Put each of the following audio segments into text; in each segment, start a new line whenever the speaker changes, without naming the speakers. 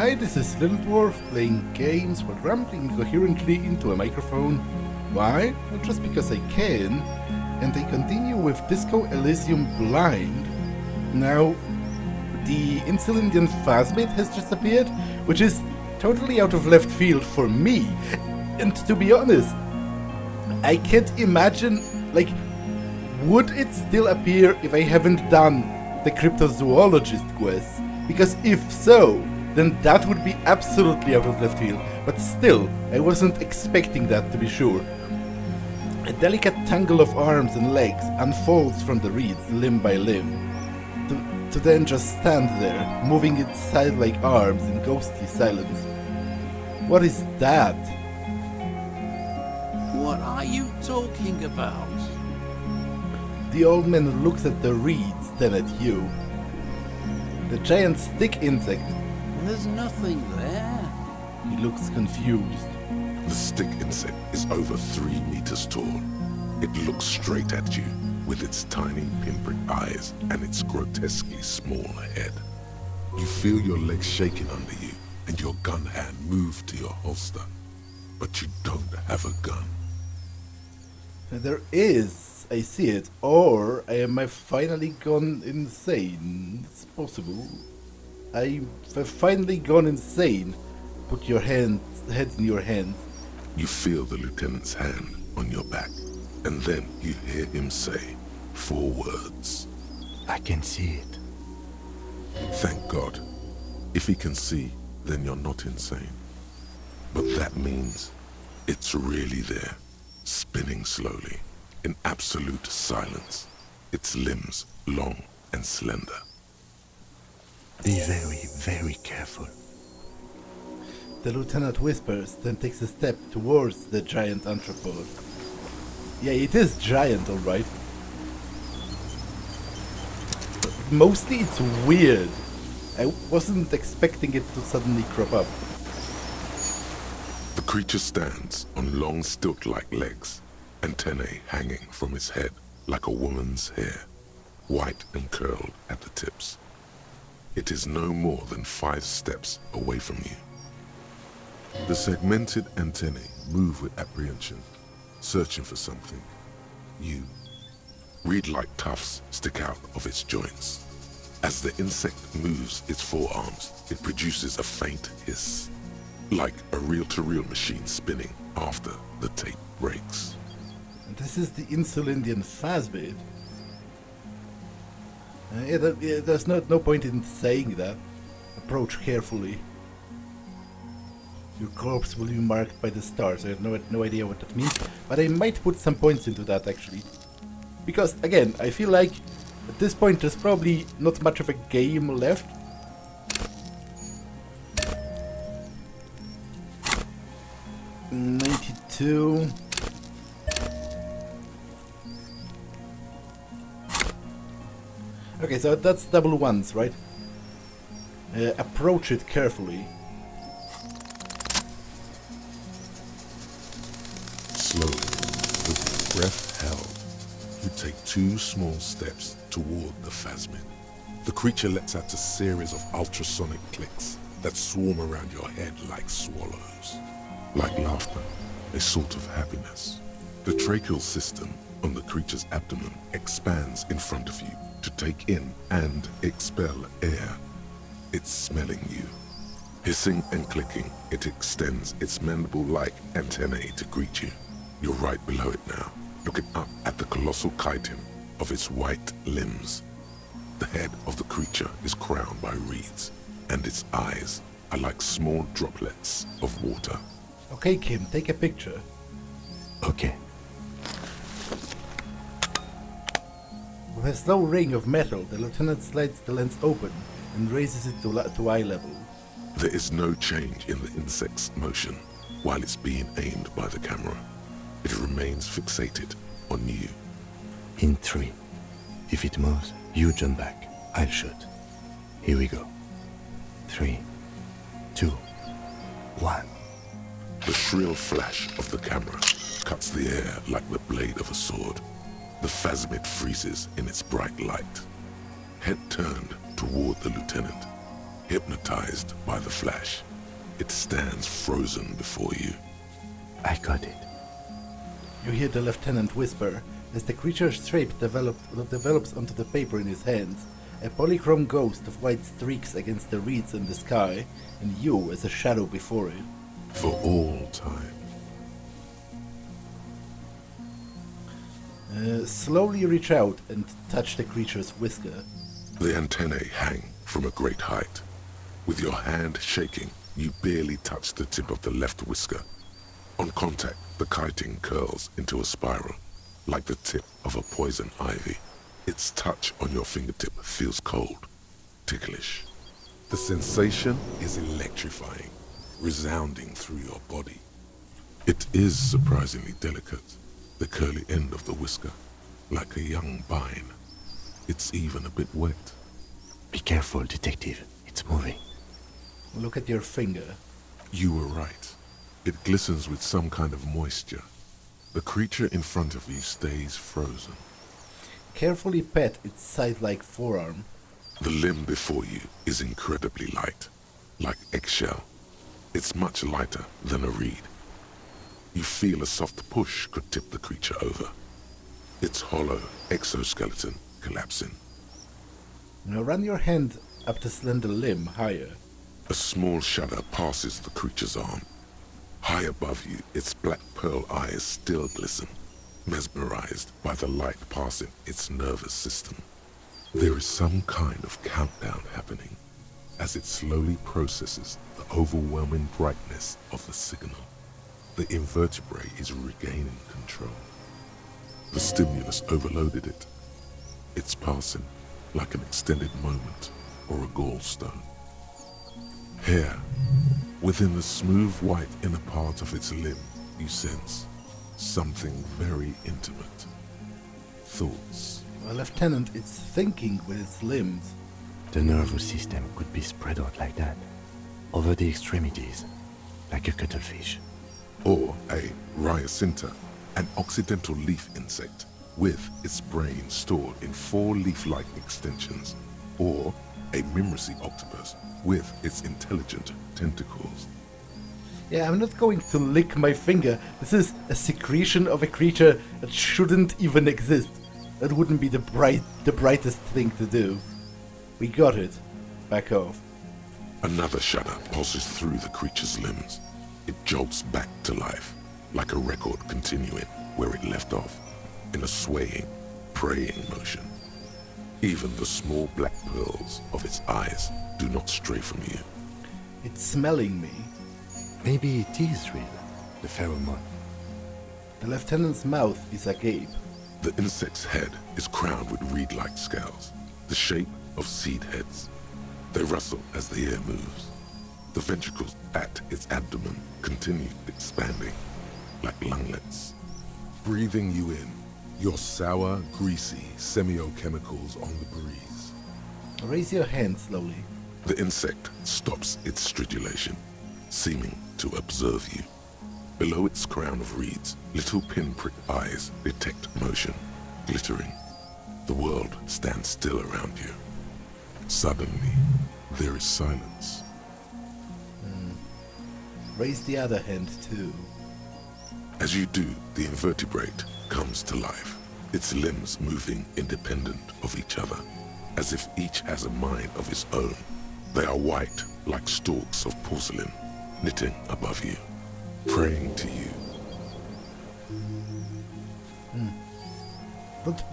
Hi, this is Little Dwarf playing games while rambling incoherently into a microphone. Why? Not just because I can, and I continue with Disco Elysium blind. Now, the Insulindian Phasmid has just appeared, which is totally out of left field for me. And to be honest, I can't imagine, would it still appear if I haven't done the cryptozoologist quest? Because if so, then that would be absolutely out of left field. But still, I wasn't expecting that, to be sure. A delicate tangle of arms and legs unfolds from the reeds limb by limb, to then just stand there, moving its side-like arms in ghostly silence. What is that?
What are you talking about?
The old man looks at the reeds, then at you. The giant stick insect.
There's nothing there.
He looks confused.
The stick insect is over 3 meters tall. It looks straight at you with its tiny pinprick eyes and its grotesquely small head. You feel your legs shaking under you and your gun hand move to your holster, but you don't have a gun.
There is, I see it, or I have finally gone insane. It's possible. I have finally gone insane. Put your head in your hands.
You feel the lieutenant's hand on your back, and then you hear him say 4 words.
I can see it.
Thank God. If he can see, then you're not insane. But that means it's really there, spinning slowly, in absolute silence, its limbs long and slender.
Be very, very careful.
The lieutenant whispers, then takes a step towards the giant anthropod. Yeah, it is giant, alright. But mostly it's weird. I wasn't expecting it to suddenly crop up.
The creature stands on long stilt-like legs, antennae hanging from its head like a woman's hair, white and curled at the tips. It is no more than 5 steps away from you. The segmented antennae move with apprehension, searching for something. You. Reed-like tufts stick out of its joints. As the insect moves its forearms, it produces a faint hiss, like a reel-to-reel machine spinning after the tape breaks.
And this is the Insulindian Phasmid. There's no point in saying that. Approach carefully. Your corpse will be marked by the stars. I have no idea what that means, but I might put some points into that actually. Because again, I feel like at this point there's probably not much of a game left. $92. Okay, so that's double ones, right? Approach it carefully.
Slowly, with breath held, you take 2 small steps toward the Phasmid. The creature lets out a series of ultrasonic clicks that swarm around your head like swallows. Like laughter, a sort of happiness. The tracheal system on the creature's abdomen expands in front of you to take in and expel air. It's smelling you. Hissing and clicking, it extends its mandible-like antennae to greet you. You're right below it now, looking up at the colossal chitin of its white limbs. The head of the creature is crowned by reeds, and its eyes are like small droplets of water.
Okay, Kim, take a picture.
Okay.
With a slow ring of metal, the lieutenant slides the lens open and raises it to eye level.
There is no change in the insect's motion while it's being aimed by the camera. It remains fixated on you.
In 3. If it moves, you jump back. I'll shoot. Here we go. 3, 2, 1.
The shrill flash of the camera cuts the air like the blade of a sword. The Phasmid freezes in its bright light. Head turned toward the lieutenant. hypnotized by the flash. It stands frozen before you.
I got it.
You hear the lieutenant whisper as the creature's shape develops onto the paper in his hands, a polychrome ghost of white streaks against the reeds in the sky, and you as a shadow before it.
For all time.
Slowly reach out and touch the creature's whisker.
The antennae hang from a great height. With your hand shaking, you barely touch the tip of the left whisker. On contact, the chitin curls into a spiral, like the tip of a poison ivy. Its touch on your fingertip feels cold, ticklish. The sensation is electrifying, resounding through your body. It is surprisingly delicate, the curly end of the whisker, like a young vine. It's even a bit wet.
Be careful, detective. It's moving.
Look at your finger.
You were right. It glistens with some kind of moisture. The creature in front of you stays frozen.
Carefully pat its scythe-like forearm.
The limb before you is incredibly light, like eggshell. It's much lighter than a reed. You feel a soft push could tip the creature over. Its hollow exoskeleton collapsing.
Now run your hand up the slender limb higher.
A small shudder passes the creature's arm. High above you, its black pearl eyes still glisten, mesmerized by the light passing its nervous system. There is some kind of countdown happening as it slowly processes the overwhelming brightness of the signal. The invertebrate is regaining control. The stimulus overloaded it. It's passing like an extended moment or a gallstone. Here, within the smooth white inner part of its limb, you sense something very intimate. Thoughts.
Well, Lieutenant, it's thinking with its limbs.
The nervous system could be spread out like that, over the extremities, like a cuttlefish.
Or a rhyocinta, an occidental leaf insect, with its brain stored in 4 leaf-like extensions. Or a mimicry octopus, with its intelligent tentacles.
Yeah, I'm not going to lick my finger. This is a secretion of a creature that shouldn't even exist. That wouldn't be the brightest thing to do. We got it. Back off.
Another shudder pulses through the creature's limbs. It jolts back to life, like a record continuing where it left off, in a swaying, praying motion. Even the small black pearls of its eyes do not stray from you.
It's smelling me.
Maybe it is real, the pheromone.
The lieutenant's mouth is agape.
The insect's head is crowned with reed-like scales, the shape of seed heads. They rustle as the air moves. The ventricles at its abdomen continue expanding, like lunglets. Breathing you in, your sour, greasy semiochemicals on the breeze.
Raise your hand slowly.
The insect stops its stridulation, seeming to observe you. Below its crown of reeds, little pinprick eyes detect motion, glittering. The world stands still around you. Suddenly, there is silence.
Raise the other hand too.
As you do, the invertebrate comes to life, its limbs moving independent of each other, as if each has a mind of its own. They are white, like stalks of porcelain, knitting above you, praying to you.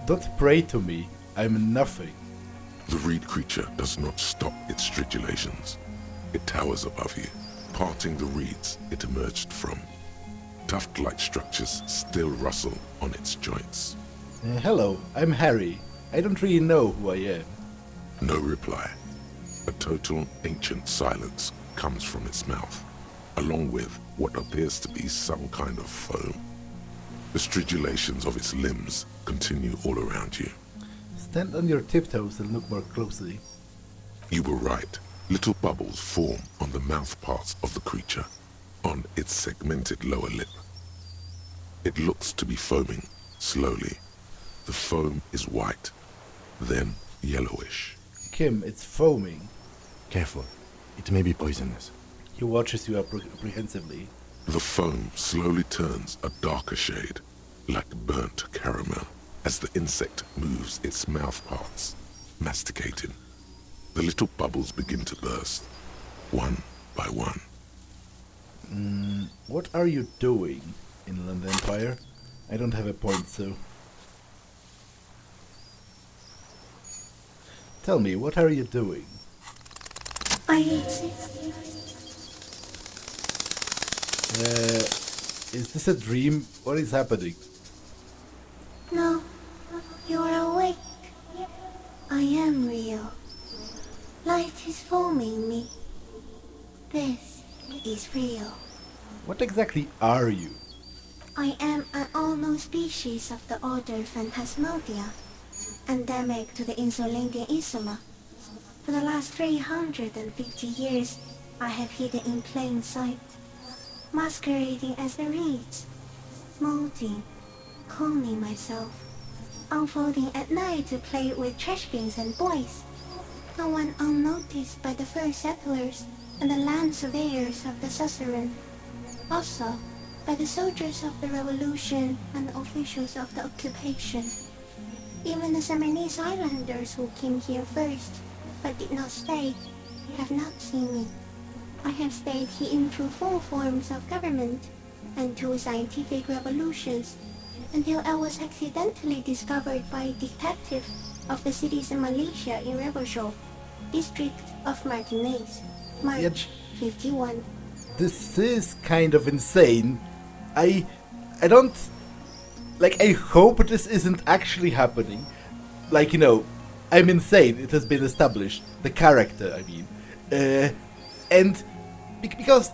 Don't pray to me. I'm nothing.
The reed creature does not stop its stridulations. It towers above you, parting the reeds it emerged from. Tuft-like structures still rustle on its joints.
Hello, I'm Harry. I don't really know who I am.
No reply. A total ancient silence comes from its mouth, along with what appears to be some kind of foam. The stridulations of its limbs continue all around you.
Stand on your tiptoes and look more closely.
You were right. Little bubbles form on the mouth parts of the creature, on its segmented lower lip. It looks to be foaming, slowly. The foam is white, then yellowish.
Kim, it's foaming.
Careful, It may be poisonous.
He watches you apprehensively.
The foam slowly turns a darker shade, like burnt caramel, as the insect moves its mouth parts, masticating. The little bubbles begin to burst, one by one.
What are you doing, Inland Empire? I don't have a point, so... Tell me, what are you doing?
I exist.
Is this a dream? What is happening?
No, you're awake. I am real. Light is forming me. This is real.
What exactly are you?
I am an unknown species of the order Phantasmodia, endemic to the Insulindian Insula. For the last 350 years, I have hidden in plain sight, masquerading as the reeds, molding, cloning myself, unfolding at night to play with trash bins and boys. No one unnoticed by the first settlers and the land surveyors of the suzerain. Also, by the soldiers of the revolution and the officials of the occupation. Even the Seminoles Islanders who came here first, but did not stay, have not seen me. I have stayed hidden through 4 forms of government and 2 scientific revolutions, until I was accidentally discovered by a detective of the citizen militia in Rebelshaw, district of Martinez, March 51.
This is kind of insane. I don't... Like, I hope this isn't actually happening. Like, you know, I'm insane, it has been established. The character, I mean. And because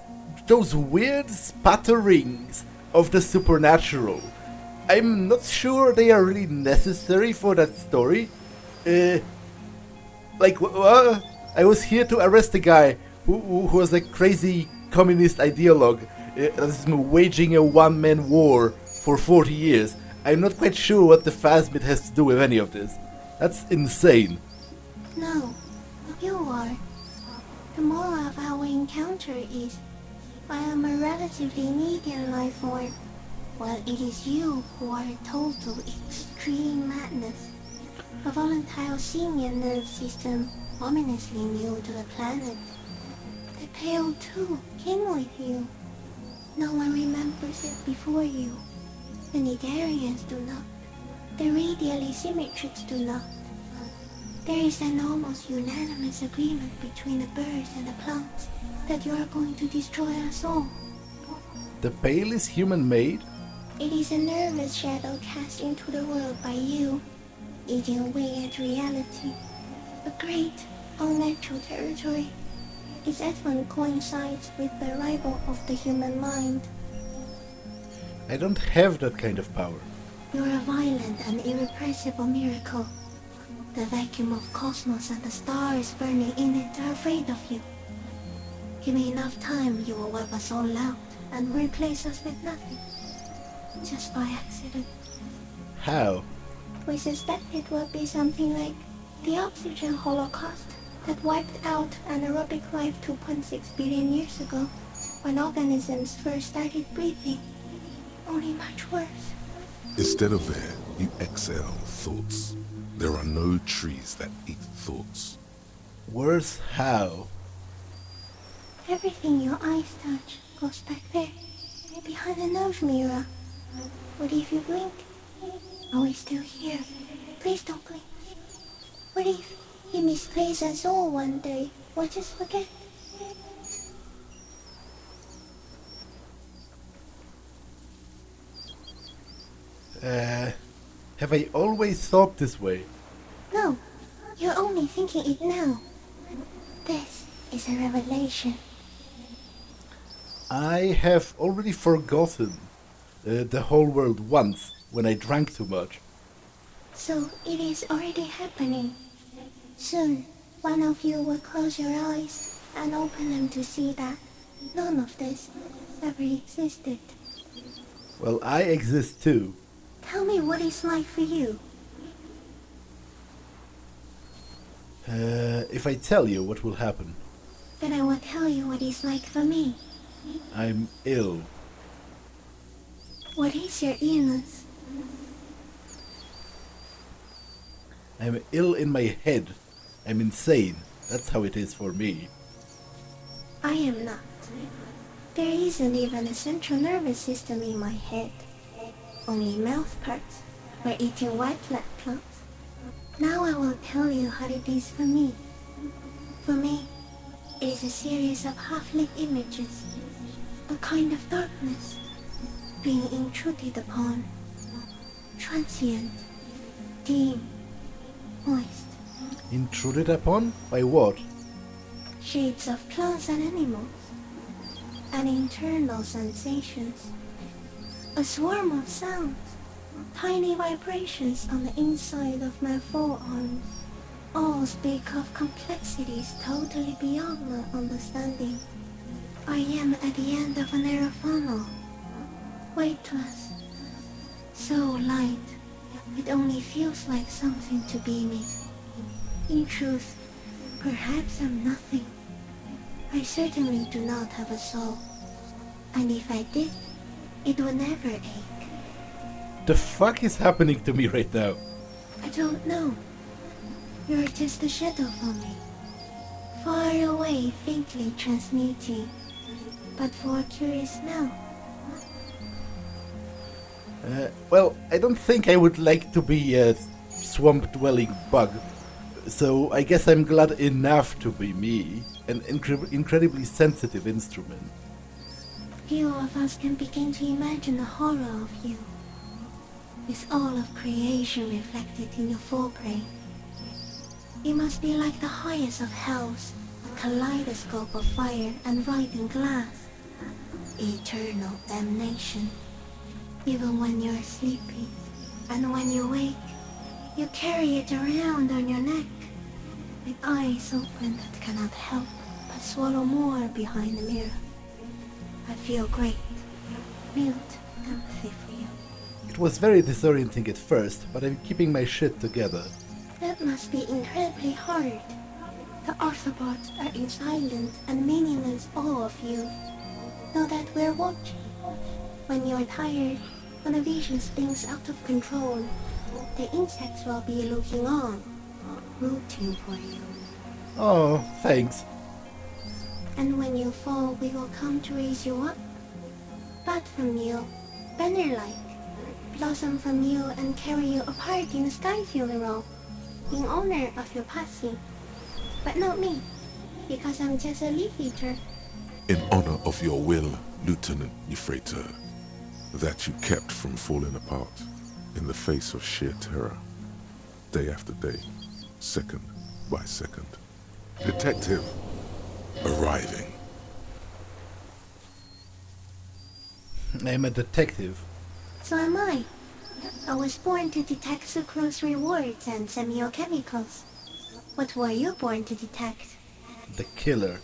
those weird sputterings of the supernatural, I'm not sure they are really necessary for that story. Like, I was here to arrest a guy who was a crazy communist ideologue that has been waging a one-man war for 40 years. I'm not quite sure what the Phasmid has to do with any of this. That's insane.
No, you are. The moral of our encounter is, I am a relatively medium life form, while it is you who are a total extreme madness. A volatile senior nerve system ominously new to the planet. The Pale too came with you. No one remembers it before you. The Nidarians do not. The radially symmetrics do not. There is an almost unanimous agreement between the birds and the plants that you are going to destroy us all.
The Pale is human-made?
It is a nervous shadow cast into the world by you, eating away at reality. A great, unnatural territory. Its advent coincides with the arrival of the human mind.
I don't have that kind of power.
You're a violent and irrepressible miracle. The vacuum of cosmos and the stars burning in it are afraid of you. Give me enough time, you will wipe us all out and replace us with nothing. Just by accident.
How?
We suspect it will be something like the oxygen holocaust that wiped out anaerobic life 2.6 billion years ago, when organisms first started breathing. Only much worse.
Instead of air, you exhale thoughts. There are no trees that eat thoughts.
Worse how?
Everything your eyes touch goes back there, behind the nose mirror. What if you blink? Are we still here? Please don't blink. What if he misplaces us all one day? Or just forget?
Have I always thought this way?
No, you're only thinking it now. This is a revelation.
I have already forgotten the whole world once, when I drank too much.
So it is already happening. Soon, one of you will close your eyes and open them to see that none of this ever existed.
Well, I exist too.
Tell me what it's like for you.
If I tell you, what will happen?
Then I will tell you what it's like for me.
I'm ill.
What is your illness?
I'm ill in my head. I'm insane. That's how it is for me.
I am not. There isn't even a central nervous system in my head. Only mouth parts for eating white blood clots. Now I will tell you how it is for me. For me, it is a series of half-lit images, a kind of darkness, being intruded upon, transient, dim, moist,
Intruded upon? By what?
shades of plants and animals, and internal sensations, a swarm of sounds, tiny vibrations on the inside of my forearms, all speak of complexities totally beyond my understanding. I am at the end of a narrow funnel, weightless, so light, it only feels like something to be me. In truth, perhaps I'm nothing. I certainly do not have a soul, and if I did, it would never ache.
The fuck is happening to me right now?
I don't know. You're just a shadow for me, far away, faintly transmuting, but for a curious smell.
Well, I don't think I would like to be a swamp-dwelling bug, so I guess I'm glad enough to be me, an incredibly sensitive instrument.
Few of us can begin to imagine the horror of you, with all of creation reflected in your forebrain. It must be like the highest of hells, a kaleidoscope of fire and writhing glass, eternal damnation. Even when you're sleeping, and when you wake, you carry it around on your neck, with eyes open that cannot help but swallow more behind the mirror. I feel great, mute empathy for you.
It was very disorienting at first, but I'm keeping my shit together.
That must be incredibly hard. The Arthropods are in silent and meaningless awe of you. Know that we're watching. When you're tired, when the vision spins out of control, the insects will be looking on, rooting for you.
Oh, thanks.
And when you fall, we will come to raise you up. Bud from you, banner-like, blossom from you and carry you apart in a sky funeral, in honor of your passing. But not me, because I'm just a leaf eater.
In honor of your will, Lieutenant Euphrator, that you kept from falling apart in the face of sheer terror, day after day, second by second. Detective, arriving.
I'm a detective.
So am I. I was born to detect sucrose rewards and semiochemicals. What were you born to detect?
The killer.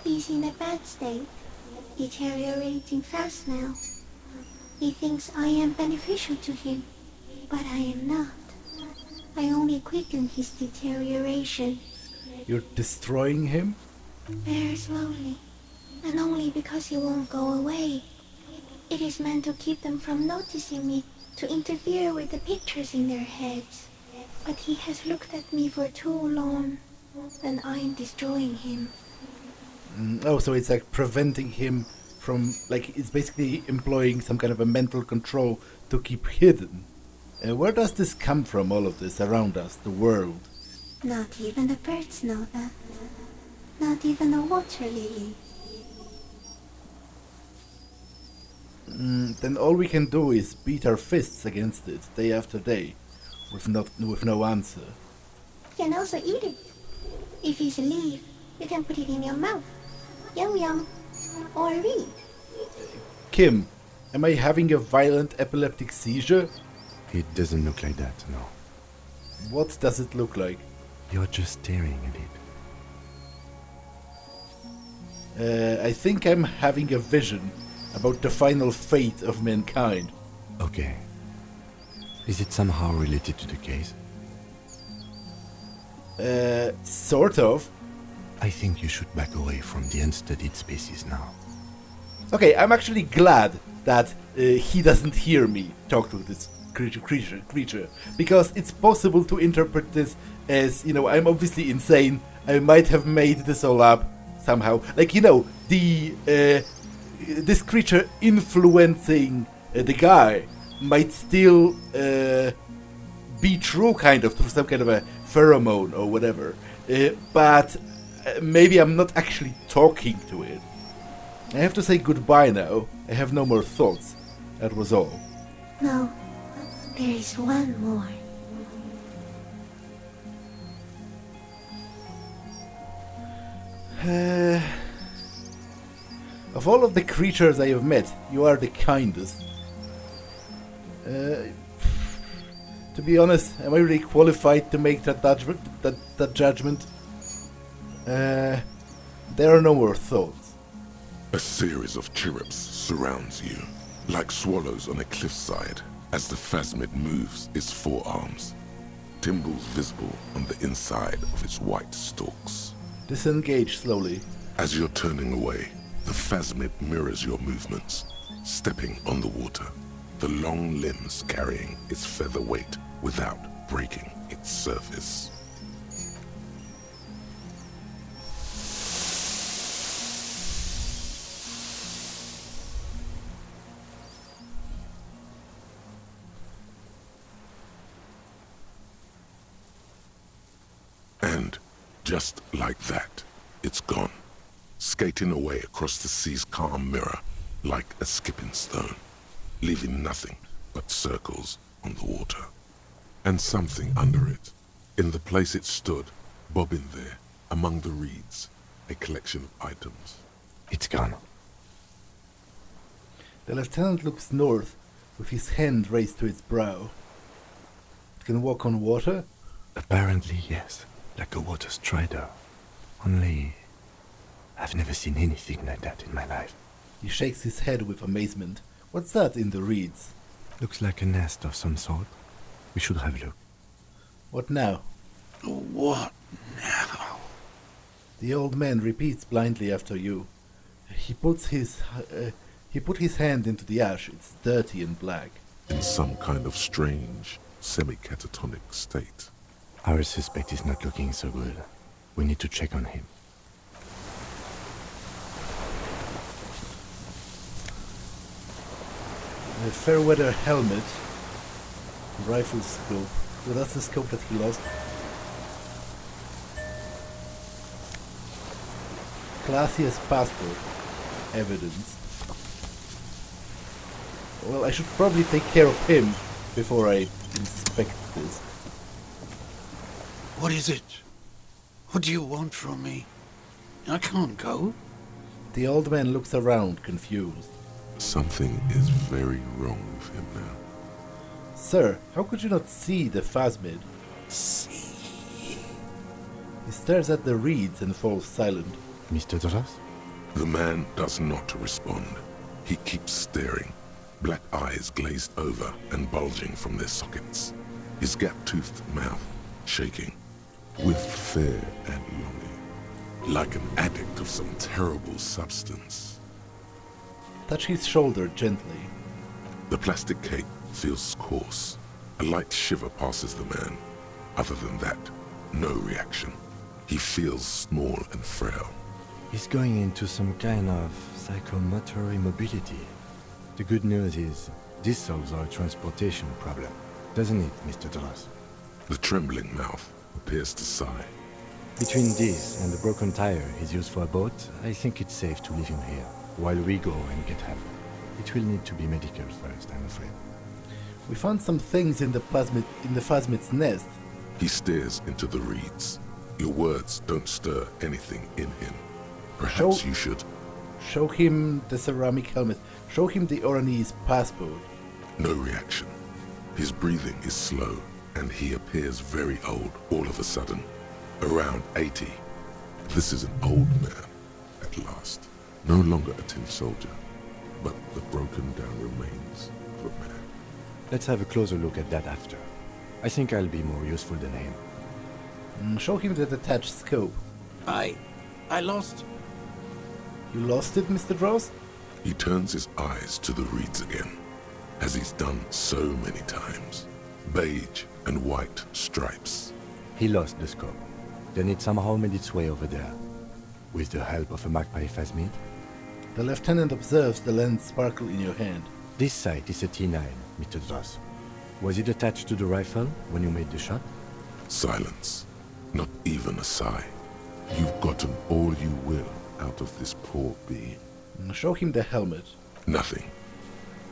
He's in a bad state, deteriorating fast now. He thinks I am beneficial to him, but I am not. I only quicken his deterioration.
You're destroying him?
Very slowly, and only because he won't go away. It is meant to keep them from noticing me, to interfere with the pictures in their heads. But he has looked at me for too long, and I am destroying him.
Oh, so it's like preventing him from, like, it's basically employing some kind of a mental control to keep hidden. Where does this come from, all of this around us, the world?
Not even the birds know that. Not even the water lily.
Then all we can do is beat our fists against it day after day, with no answer.
You can also eat it. If it's a leaf, you can put it in your mouth. Yum yum. Or read.
Kim, am I having a violent epileptic seizure?
It doesn't look like that, no.
What does it look like?
You're just staring at it.
I think I'm having a vision about the final fate of mankind.
Okay. Is it somehow related to the case?
Sort of.
I think you should back away from the unstudied spaces now.
Okay, I'm actually glad that he doesn't hear me talk to this creature, because it's possible to interpret this as, you know, I'm obviously insane. I might have made this all up somehow. Like, you know, the this creature influencing the guy might still be true, kind of, through some kind of a pheromone or whatever. But maybe I'm not actually talking to it. I have to say goodbye now. I have no more thoughts. That was all.
No, there is one more.
Of all of the creatures I have met, you are the kindest. To be honest, am I really qualified to make that judgment? There are no more thoughts.
A series of chirrups surrounds you, like swallows on a cliffside, as the Phasmid moves its forearms, timbals visible on the inside of its white stalks.
Disengage slowly.
As you're turning away, the Phasmid mirrors your movements, stepping on the water, the long limbs carrying its feather weight without breaking its surface. And just like that, it's gone, skating away across the sea's calm mirror like a skipping stone, leaving nothing but circles on the water. And something under it, in the place it stood, bobbing there, among the reeds, a collection of items.
It's gone.
The lieutenant looks north, with his hand raised to its brow. It can walk on water?
Apparently, yes. Like a water strider. Only, I've never seen anything like that in my life.
He shakes his head with amazement. What's that in the reeds?
Looks like a nest of some sort. We should have a look.
What now?
What now?
The old man repeats blindly after you. He put his hand into the ash. It's dirty and black.
In some kind of strange, semi-catatonic state.
Our suspect is not looking so good. We need to check on him.
A fair-weather helmet. Rifle scope. So that's the scope that he lost. Classiest passport. Evidence. Well, I should probably take care of him before I inspect this.
What is it? What do you want from me? I can't go.
The old man looks around, confused.
Something is very wrong with him now.
Sir, how could you not see the Phasmid?
See?
He stares at the reeds and falls silent.
Mr. Doras?
The man does not respond. He keeps staring, black eyes glazed over and bulging from their sockets, his gap-toothed mouth shaking with fear and longing, like an addict of some terrible substance.
Touch his shoulder gently.
The plastic cape feels coarse. A light shiver passes the man. Other than that, no reaction. He feels small and frail.
He's going into some kind of psychomotor immobility. The good news is, this solves our transportation problem, doesn't it, Mr. Doras?
The trembling mouth appears to sigh.
Between this and the broken tire he's used for a boat, I think it's safe to leave him here, while we go and get help. It will need to be medical first, I'm afraid.
We found some things in the Phasmid's nest.
He stares into the reeds. Your words don't stir anything in him. Perhaps you should.
Show him the ceramic helmet. Show him the Oranese passport.
No reaction. His breathing is slow, and he appears very old all of a sudden. Around 80. This is an old man, at last. No longer a tin soldier, but the broken down remains of a man.
Let's have a closer look at that after. I think I'll be more useful than him.
Show him the detached scope.
I I lost.
You lost it, Mr. Dross?
He turns his eyes to the reeds again, as he's done so many times. Beige and white stripes.
He lost the scope. Then it somehow made its way over there. With the help of a magpie Phasmid.
The lieutenant observes the lens sparkle in your hand.
This sight is a T9, Mr. Dross. Was it attached to the rifle when you made the shot?
Silence. Not even a sigh. You've gotten all you will out of this poor being.
Show him the helmet.
Nothing.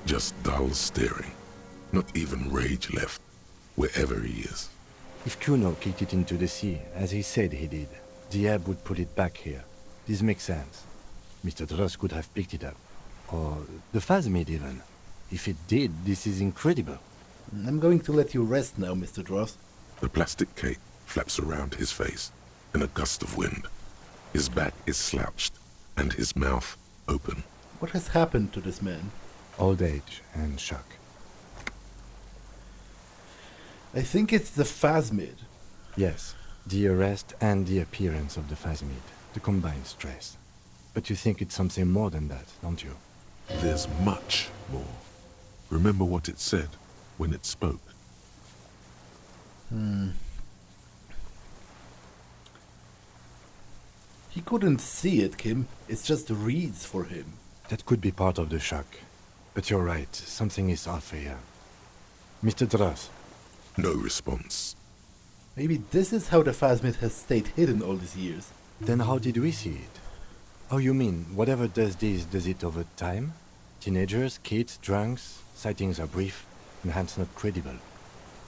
Just dull staring. Not even rage left, wherever he is.
If Kuno kicked it into the sea, as he said he did, the ebb would put it back here. This makes sense. Mr. Dross could have picked it up. Or the Phasmid even. If it did, this is incredible.
I'm going to let you rest now, Mr. Dross.
The plastic cape flaps around his face in a gust of wind. His back is slouched, and his mouth open.
What has happened to this man?
Old age and shock.
I think it's the Phasmid.
Yes, the arrest and the appearance of the Phasmid, the combined stress. But you think it's something more than that, don't you?
There's much more. Remember what it said when it spoke.
He couldn't see it, Kim. It's just reeds for him.
That could be part of the shock. But you're right, something is off here. Mr. Dross.
No response.
Maybe this is how the Phasmid has stayed hidden all these years.
Then how did we see it? Oh, you mean, whatever does this, does it over time? Teenagers, kids, drunks, sightings are brief, and hence not credible.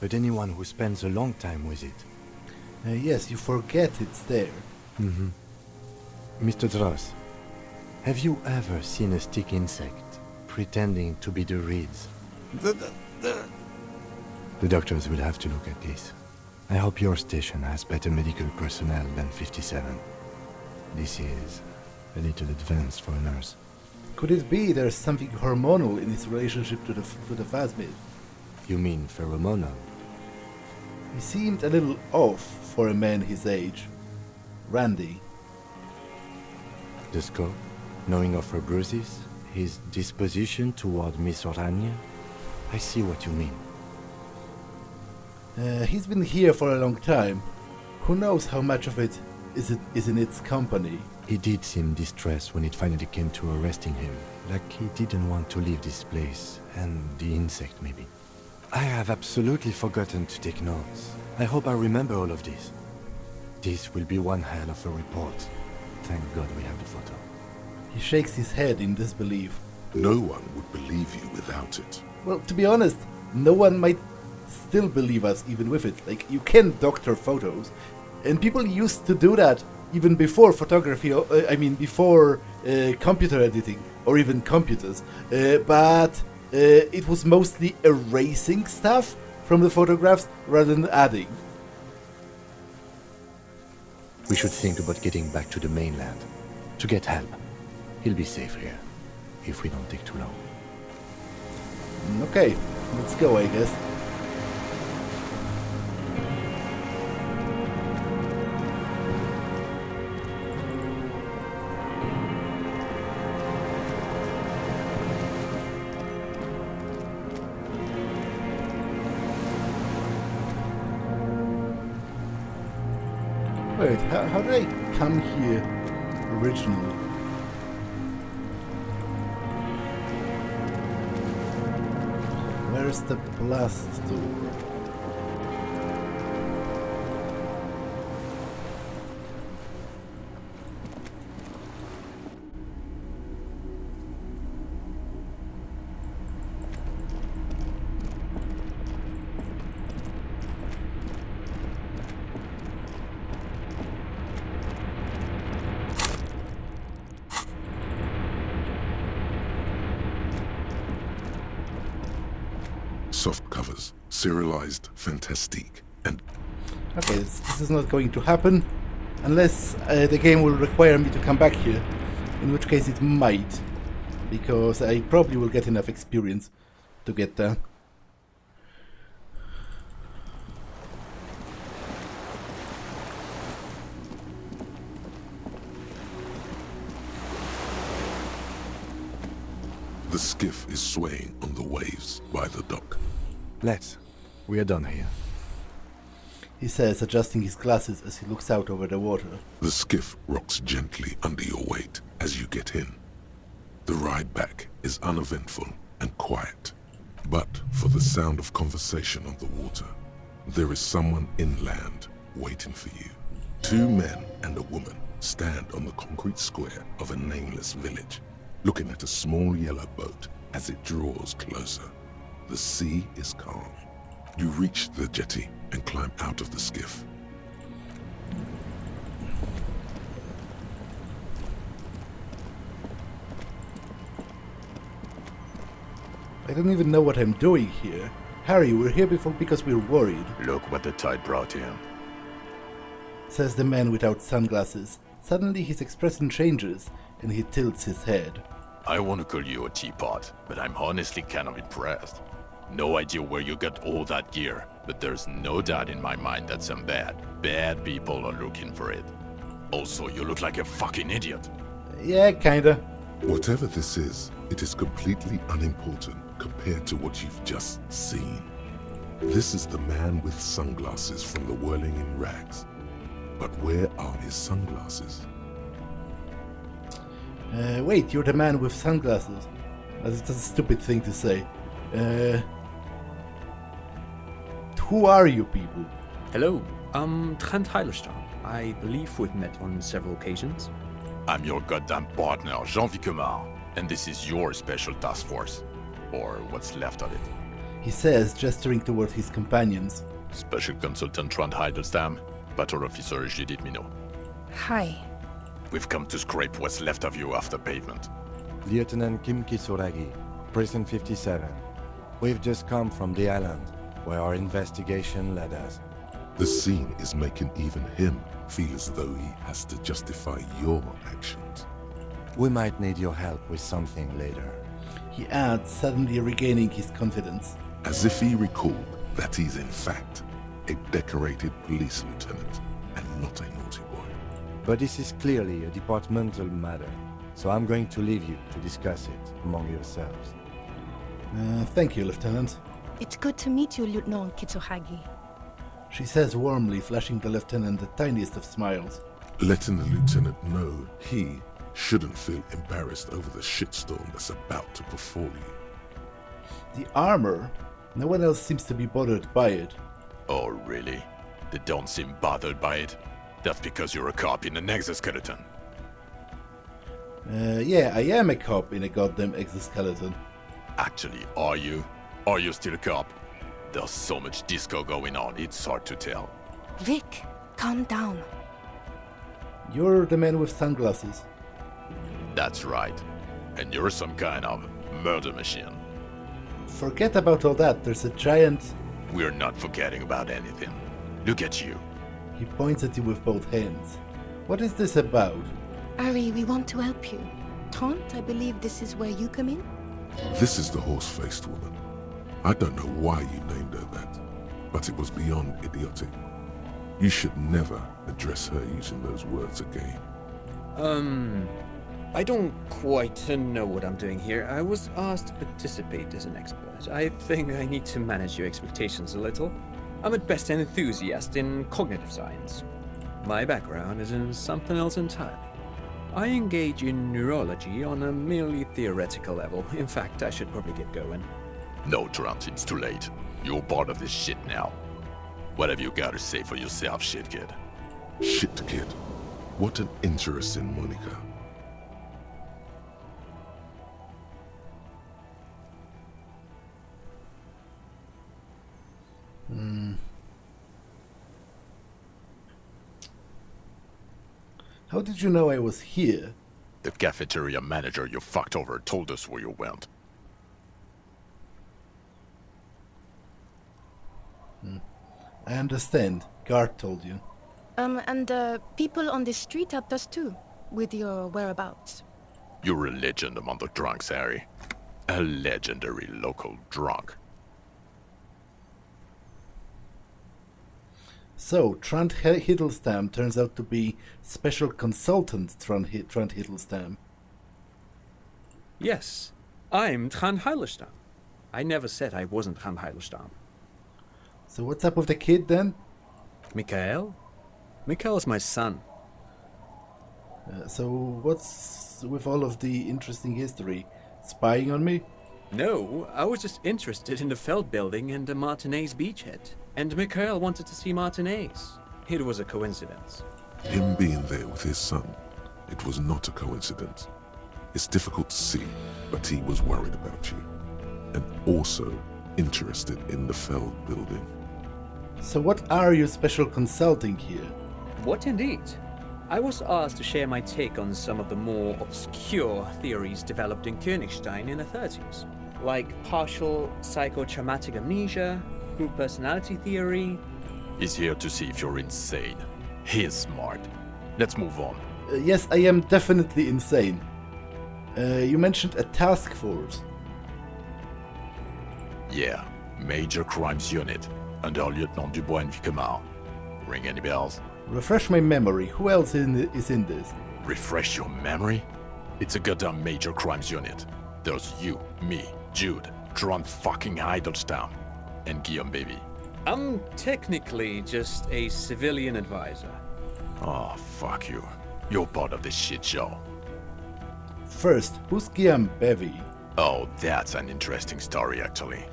But anyone who spends a long time with it.
Yes, you forget it's there.
Mr. Dross, have you ever seen a stick insect pretending to be the reeds? The doctors will have to look at this. I hope your station has better medical personnel than 57. This is a little advanced for a nurse.
Could it be there's something hormonal in his relationship to the Phasmid?
You mean pheromonal?
He seemed a little off for a man his age. Randy.
The scope, knowing of her bruises, his disposition toward Miss Orania. I see what you mean.
He's been here for a long time. Who knows how much of it is in its company?
He did seem distressed when it finally came to arresting him, like he didn't want to leave this place, and the insect maybe. I have absolutely forgotten to take notes. I hope I remember all of this. This will be one hell of a report. Thank God we have the photo.
He shakes his head in disbelief.
No one would believe you without it.
Well, to be honest, no one might still believe us even with it. Like, you can doctor photos. And people used to do that even before photography, before computer editing, or even computers. But it was mostly erasing stuff from the photographs rather than adding.
We should think about getting back to the mainland. To get help. He'll be safe here. If we don't take too long.
Okay, let's go, I guess. Wait, how did I come here originally? Where's the blast door?
Soft covers, serialized Fantastique, and
Okay, this is not going to happen unless the game will require me to come back here, in which case it might, because I probably will get enough experience to get there.
The skiff is swaying on the waves by the dock.
We are done here.
He says, adjusting his glasses as he looks out over the water.
The skiff rocks gently under your weight as you get in. The ride back is uneventful and quiet, but for the sound of conversation on the water, there is someone inland waiting for you. 2 men and a woman stand on the concrete square of a nameless village, looking at a small yellow boat as it draws closer. The sea is calm. You reach the jetty and climb out of the skiff.
I don't even know what I'm doing here. Harry, we're here because we're worried,
Look what the tide brought in.
says the man without sunglasses. Suddenly his expression changes and he tilts his head.
I want to call you a teapot, but I'm honestly kind of impressed. No idea where you got all that gear, but there's no doubt in my mind that some bad people are looking for it. Also, you look like a fucking idiot.
Yeah, kinda.
Whatever this is, it is completely unimportant compared to what you've just seen. This is the man with sunglasses from the Whirling in Rags. But where are his sunglasses?
Wait, you're the man with sunglasses. That's a stupid thing to say. Who are you people?
Hello, I'm Trent Heilerstein. I believe we've met on several occasions.
I'm your goddamn partner, Jean-Vic Quemar, and this is your special task force. Or what's left of it.
He says, gesturing towards his companions.
Special Consultant Trent Heidelstam, Patrol Officer Judith Minot.
Hi.
We've come to scrape what's left of you off the pavement.
Lieutenant Kim Kisuragi, Precinct 57. We've just come from the island, where our investigation led us.
The scene is making even him feel as though he has to justify your actions.
We might need your help with something later.
He adds, suddenly regaining his confidence.
As if he recalled that he's in fact a decorated police lieutenant and not a naughty boy.
But this is clearly a departmental matter, so I'm going to leave you to discuss it among yourselves.
Thank you, Lieutenant.
It's good to meet you, Lieutenant Kitsuhagi.
She says warmly, flashing the lieutenant the tiniest of smiles.
Letting the lieutenant know he shouldn't feel embarrassed over the shitstorm that's about to befall you.
The armor? No one else seems to be bothered by it.
Oh, really? They don't seem bothered by it? That's because you're a cop in an exoskeleton.
Yeah, I am a cop in a goddamn exoskeleton.
Actually, are you? Are you still a cop? There's so much disco going on, it's hard to tell.
Vic, calm down.
You're the man with sunglasses.
That's right. And you're some kind of murder machine.
Forget about all that, there's a giant...
We're not forgetting about anything. Look at you.
He points at you with both hands. What is this about?
Ari, we want to help you. Trent, I believe this is where you come in?
This is the horse-faced woman. I don't know why you named her that, but it was beyond idiotic. You should never address her using those words again.
I don't quite know what I'm doing here. I was asked to participate as an expert. I think I need to manage your expectations a little. I'm at best an enthusiast in cognitive science. My background is in something else entirely. I engage in neurology on a merely theoretical level. In fact, I should probably get going.
No, Trent, it's too late. You're part of this shit now. What have you got to say for yourself, shit kid?
Shit kid. What an interesting moniker.
How did you know I was here?
The cafeteria manager you fucked over told us where you went.
I understand. Guard told you.
And people on the street helped us too, with your whereabouts.
You're a legend among the drunks, Harry. A legendary local drunk.
So, Trent Hiddlestam turns out to be Special Consultant Trent Hiddlestam.
Yes, I'm Trond Heilestam. I never said I wasn't Trond Heilestam.
So what's up with the kid then?
Mikael? Mikael's my son.
So what's with all of the interesting history? Spying on me?
No, I was just interested in the Feld building and the Martinez beachhead. And Mikael wanted to see Martinez. It was a coincidence.
Him being there with his son, it was not a coincidence. It's difficult to see, but he was worried about you. And also interested in the Feld building.
So what are you special consulting here?
What indeed? I was asked to share my take on some of the more obscure theories developed in Königstein in the 30s, like partial psychotraumatic amnesia, group personality theory.
He's here to see if you're insane. He's smart. Let's move on.
Yes, I am definitely insane. You mentioned a task force.
Yeah, Major Crimes Unit, under Lieutenant Dubois and Vicomar. Ring any bells?
Refresh my memory, who else is in this?
Refresh your memory? It's a goddamn Major Crimes Unit. There's you, me, Jude, Trond fucking Heidelstam, and Guillaume Baby.
I'm technically just a civilian advisor.
Oh, fuck you. You're part of this shit show.
First, who's Guillaume Bevy?
Oh, that's an interesting story, actually.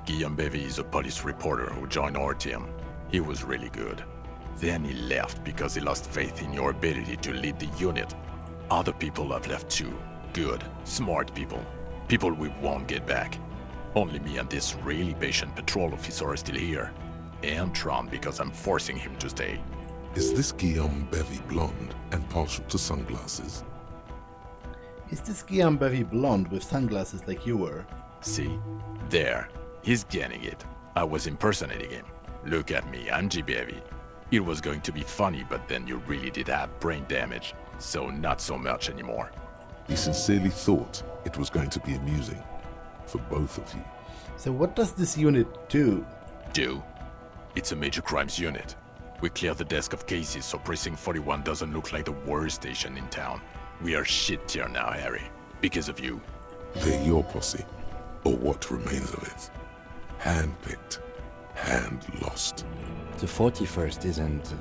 Guillaume Bevy is a police reporter who joined our team. He was really good. Then he left because he lost faith in your ability to lead the unit. Other people have left too. Good, smart people. People we won't get back. Only me and this really patient patrol officer are still here. And Tron because I'm forcing him to stay.
Is this Guillaume Bevy blonde and partial to sunglasses?
Is this Guillaume Bevy blonde with sunglasses like you were?
See? There. He's getting it. I was impersonating him. Look at me, I'm G. Bevy. It was going to be funny, but then you really did have brain damage. So not so much anymore.
He sincerely thought it was going to be amusing. For both of you.
So what does this unit do?
Do? It's a major crimes unit. We clear the desk of cases so Precinct 41 doesn't look like the worst station in town. We are shit tier now, Harry. Because of you.
They're your posse. Or what remains of it. Hand-picked. Hand-lost.
The 41st isn't...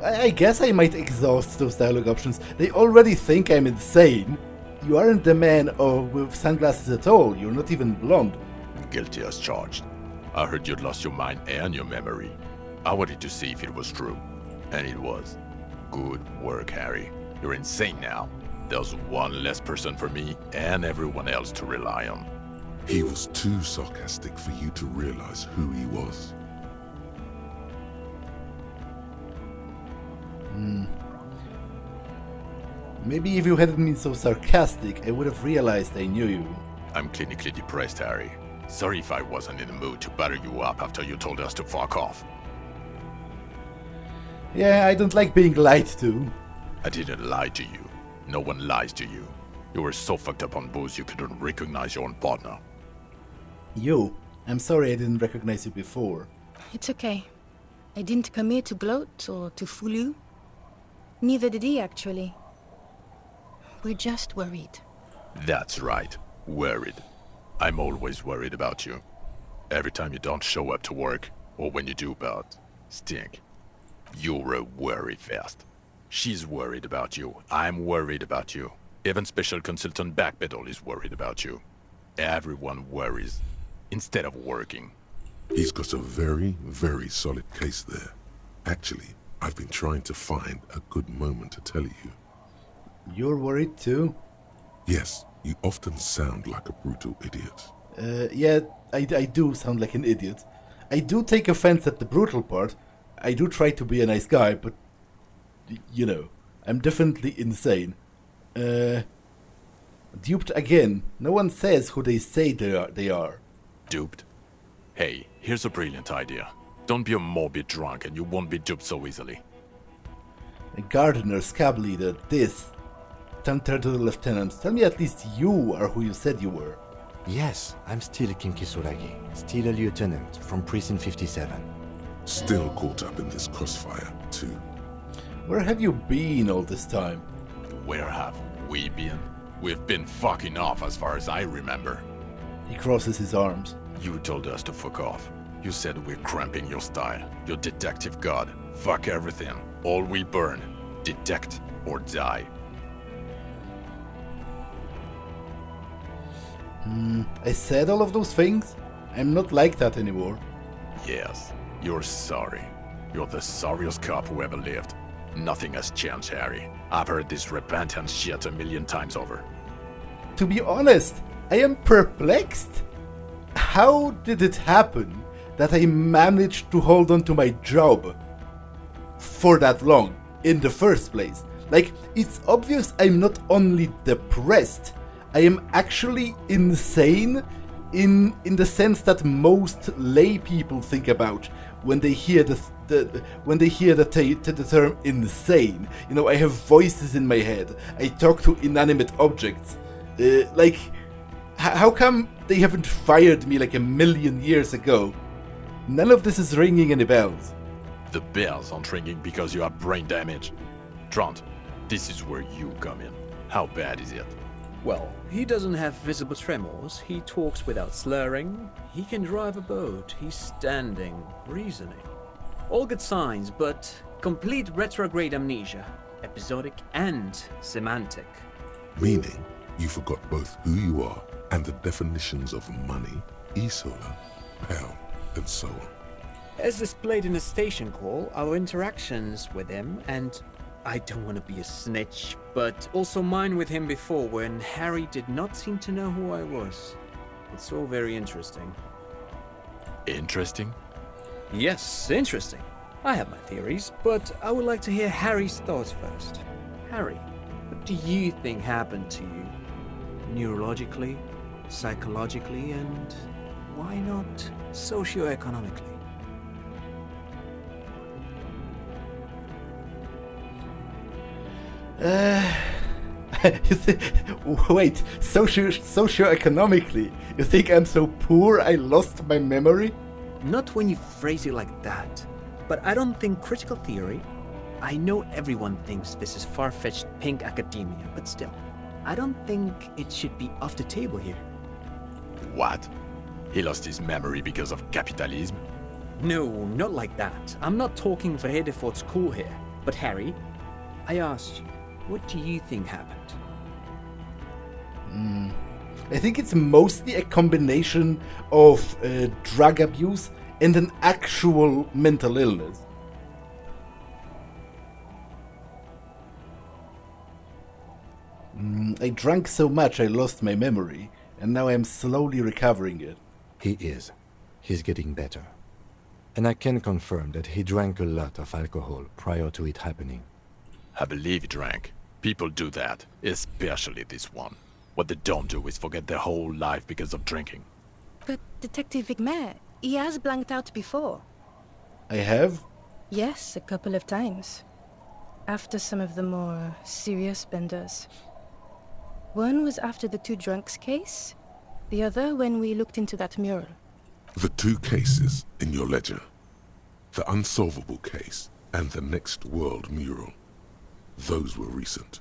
I guess I might exhaust those dialogue options. They already think I'm insane. You aren't the man with sunglasses at all. You're not even blonde.
Guilty as charged. I heard you'd lost your mind and your memory. I wanted to see if it was true. And it was. Good work, Harry. You're insane now. There's one less person for me and everyone else to rely on.
He was too sarcastic for you to realize who he was.
Maybe if you hadn't been so sarcastic, I would have realized I knew you.
I'm clinically depressed, Harry. Sorry if I wasn't in the mood to batter you up after you told us to fuck off.
Yeah, I don't like being lied to.
I didn't lie to you. No one lies to you. You were so fucked up on booze you couldn't recognize your own partner.
You? I'm sorry I didn't recognize you before.
It's okay. I didn't come here to gloat or to fool you. Neither did he, actually. We're just worried.
That's right. Worried. I'm always worried about you. Every time you don't show up to work, or when you do but stink. You're a worry fest. She's worried about you. I'm worried about you. Even Special Consultant Backpedal is worried about you. Everyone worries, instead of working.
He's got a very, very solid case there. Actually, I've been trying to find a good moment to tell you.
You're worried too?
Yes, you often sound like a brutal idiot.
Yeah, I do sound like an idiot. I do take offense at the brutal part. I do try to be a nice guy, but... You know, I'm definitely insane. Duped again. No one says who they say they are.
Duped? Hey, here's a brilliant idea. Don't be a morbid drunk and you won't be duped so easily.
A gardener, scab leader, this. Turn to the lieutenant. Tell me at least you are who you said you were.
Yes, I'm still King Kisuragi, still a lieutenant from Precinct 57.
Still caught up in this crossfire, too.
Where have you been all this time?
Where have we been? We've been fucking off as far as I remember.
He crosses his arms.
You told us to fuck off. You said we're cramping your style. Your detective god. Fuck everything. All will burn. Detect or die.
I said all of those things? I'm not like that anymore.
Yes, you're sorry. You're the sorriest cop who ever lived. Nothing has changed, Harry. I've heard this repentance shit 1,000,000 times over.
To be honest, I am perplexed. How did it happen that I managed to hold on to my job for that long in the first place? Like, it's obvious I'm not only depressed, I am actually insane in the sense that most lay people think about when they hear the term insane. You know, I have voices in my head. I talk to inanimate objects. How come they haven't fired me like 1,000,000 years ago? None of this is ringing any bells.
The bells aren't ringing because you have brain damage. Trant, this is where you come in. How bad is it?
Well, he doesn't have visible tremors, he talks without slurring, he can drive a boat, he's standing, reasoning. All good signs, but complete retrograde amnesia, episodic and semantic.
Meaning, you forgot both who you are and the definitions of money, Isola, pound, and so on.
As displayed in a station call, our interactions with him, and I don't want to be a snitch, but also mine with him before when Harry did not seem to know who I was. It's all very interesting.
Interesting?
Yes, interesting. I have my theories, but I would like to hear Harry's thoughts first. Harry, what do you think happened to you? Neurologically, psychologically, and why not socioeconomically?
Wait, socioeconomically? You think I'm so poor I lost my memory?
Not when you phrase it like that. But I don't think critical theory... I know everyone thinks this is far-fetched pink academia, but still, I don't think it should be off the table here.
What? He lost his memory because of capitalism?
No, not like that. I'm not talking Verhede for school here. But Harry, I asked you, what do you think happened?
I think it's mostly a combination of drug abuse and an actual mental illness. I drank so much I lost my memory, and now I'm slowly recovering it.
He is. He's getting better. And I can confirm that he drank a lot of alcohol prior to it happening.
I believe he drank. People do that, especially this one. What they don't do is forget their whole life because of drinking.
But Detective Vigmer, he has blanked out before.
I have?
Yes, a couple of times. After some of the more serious benders. One was after the two drunks case, the other when we looked into that mural.
The two cases in your ledger. The unsolvable case and the Next World mural. Those were recent.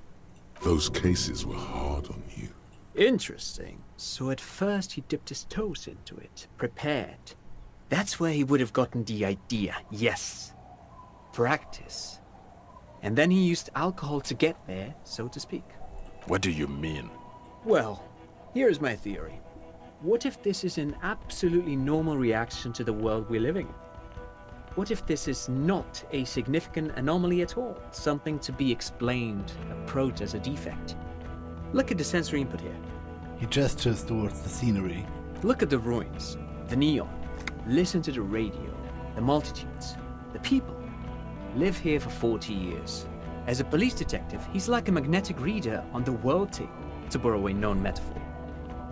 Those cases were hard on you.
Interesting. So at first he dipped his toes into it, prepared. That's where he would have gotten the idea, yes. Practice. And then he used alcohol to get there, so to speak.
What do you mean?
Well, here's my theory. What if this is an absolutely normal reaction to the world we're living in? What if this is not a significant anomaly at all? Something to be explained, approached as a defect? Look at the sensory input here.
He gestures towards the scenery.
Look at the ruins, the neon. Listen to the radio, the multitudes, the people. Live here for 40 years. As a police detective, he's like a magnetic reader on the world tape, to borrow a known metaphor.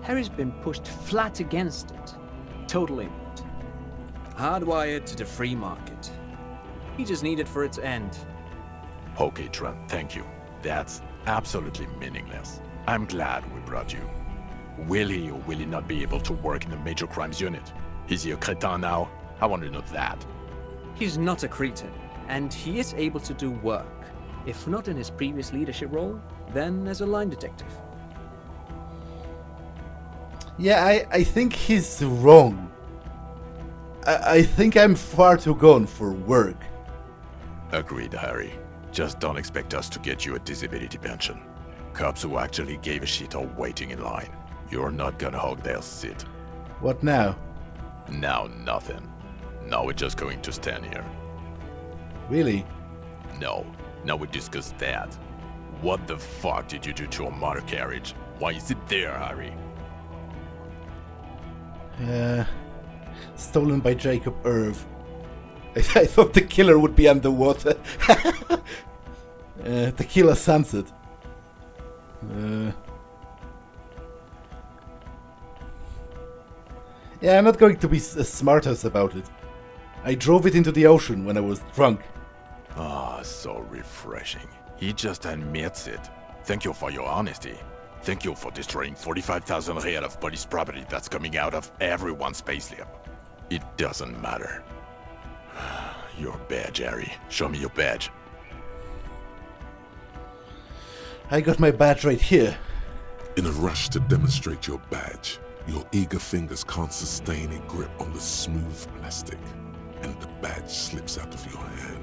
Harry's been pushed flat against it. Total input. Hardwired to the free market. He just needed for it to end.
Okay, Trent, thank you. That's absolutely meaningless. I'm glad we brought you. Will he or will he not be able to work in the major crimes unit? Is he a cretin now? I want to know that.
He's not a cretin, and he is able to do work. If not in his previous leadership role, then as a line detective.
Yeah, I think he's wrong. I think I'm far too gone for work.
Agreed, Harry. Just don't expect us to get you a disability pension. Cops who actually gave a shit are waiting in line. You're not gonna hog their seat.
What now?
Now nothing. Now we're just going to stand here.
Really?
No. Now we discuss that. What the fuck did you do to a motor carriage? Why is it there, Harry?
Stolen by Jacob Irv. I thought the killer would be underwater. Tequila Sunset. Yeah, I'm not going to be a smartass about it. I drove it into the ocean when I was drunk.
Ah, so refreshing. He just admits it. Thank you for your honesty. Thank you for destroying 45,000 real of police property that's coming out of everyone's payslip. It doesn't matter. Your badge, Harry. Show me your badge.
I got my badge right here.
In a rush to demonstrate your badge, your eager fingers can't sustain a grip on the smooth plastic, and the badge slips out of your hand.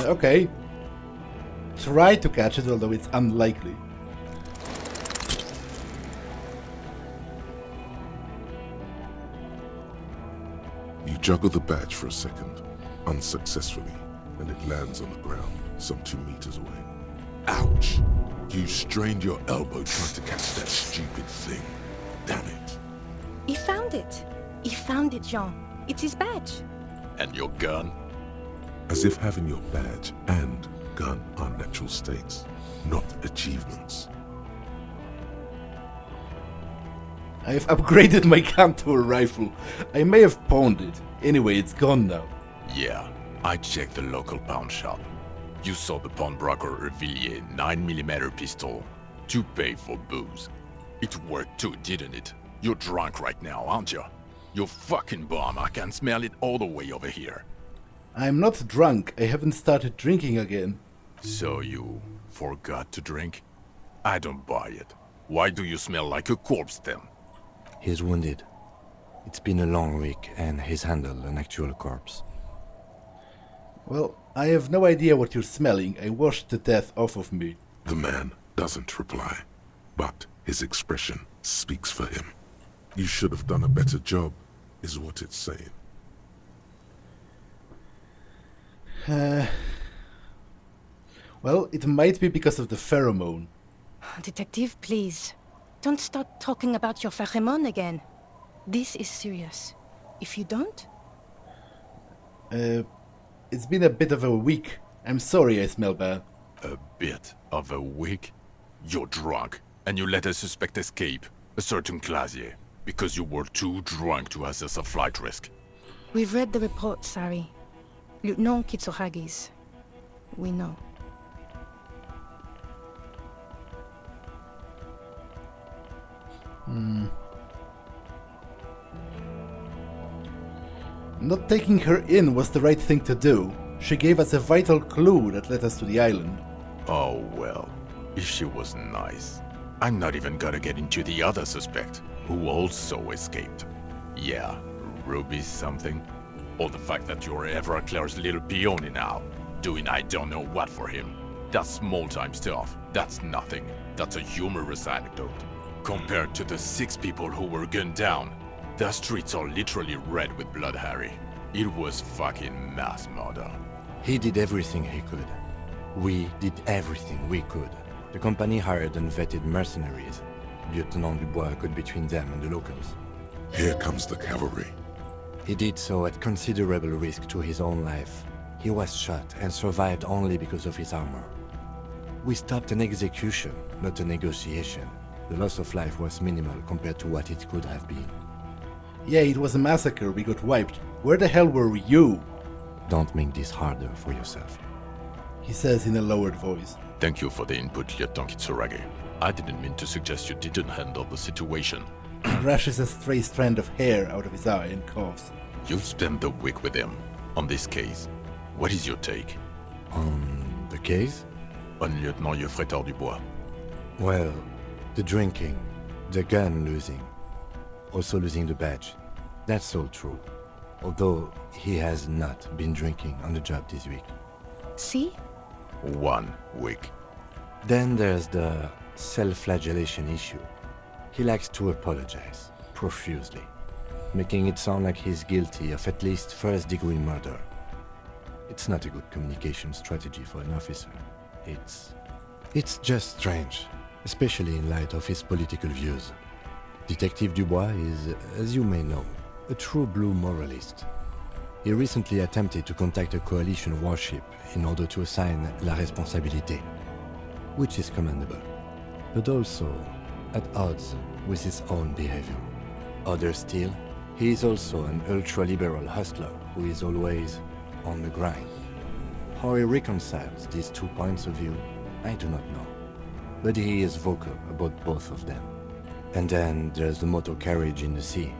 Okay. Try to catch it, although it's unlikely.
You juggle the badge for a second, unsuccessfully, and it lands on the ground, some 2 meters away. Ouch! You strained your elbow trying to catch that stupid thing. Damn it.
He found it. He found it, Jean. It's his badge.
And your gun?
As if having your badge and gun are natural states, not achievements.
I have upgraded my gun to a rifle. I may have pawned it. Anyway, it's gone now.
Yeah, I checked the local pawn shop. You saw the pawnbroker reveal a 9mm pistol to pay for booze. It worked too, didn't it? You're drunk right now, aren't you? You fucking bum, I can smell it all the way over here.
I'm not drunk. I haven't started drinking again.
So you forgot to drink? I don't buy it. Why do you smell like a corpse then?
He's wounded. It's been a long week, and he's handled an actual corpse.
Well, I have no idea what you're smelling. I washed the death off of me.
The man doesn't reply, but his expression speaks for him. You should have done a better job, is what it's saying.
Well, it might be because of the pheromone.
Detective, please. Don't start talking about your pheromone again. This is serious. If you don't...
It's been a bit of a week. I'm sorry I smell bad.
A bit of a week? You're drunk, and you let a suspect escape, a certain Clasier, because you were too drunk to assess a flight risk.
We've read the report, Sari. Lieutenant Kitsuhagi's. We know.
Not taking her in was the right thing to do. She gave us a vital clue that led us to the island.
Oh well, if she was nice. I'm not even gonna get into the other suspect, who also escaped. Yeah, Ruby something. Or the fact that you're Everclear's little peony now, doing I don't know what for him. That's small-time stuff. That's nothing. That's a humorous anecdote. Compared to the 6 people who were gunned down, the streets are literally red with blood, Harry. It was fucking mass murder.
He did everything he could. We did everything we could. The company hired and vetted mercenaries. Lieutenant Dubois got between them and the locals.
Here comes the cavalry.
He did so at considerable risk to his own life. He was shot and survived only because of his armor. We stopped an execution, not a negotiation. The loss of life was minimal compared to what it could have been.
Yeah, it was a massacre. We got wiped. Where the hell were you?
Don't make this harder for yourself.
He says in a lowered voice.
Thank you for the input, Lieutenant Kitsuragi. I didn't mean to suggest you didn't handle the situation.
He brushes a stray strand of hair out of his eye and coughs.
You've spent the week with him on this case. What is your take?
On the case?
Un lieutenant Yeffreteur du Bois.
Well, the drinking, the gun losing, also losing the badge. That's all true. Although he has not been drinking on the job this week.
See?
1 week.
Then there's the self-flagellation issue. He likes to apologize, profusely, making it sound like he's guilty of at least first-degree murder. It's not a good communication strategy for an officer. It's just strange, especially in light of his political views. Detective Dubois is, as you may know, a true blue moralist. He recently attempted to contact a coalition warship in order to assign la responsabilité, which is commendable, but also at odds with his own behavior. Other still, he is also an ultra-liberal hustler who is always on the grind. How he reconciles these 2 points of view, I do not know, but he is vocal about both of them. And then there's the motor carriage in the sea,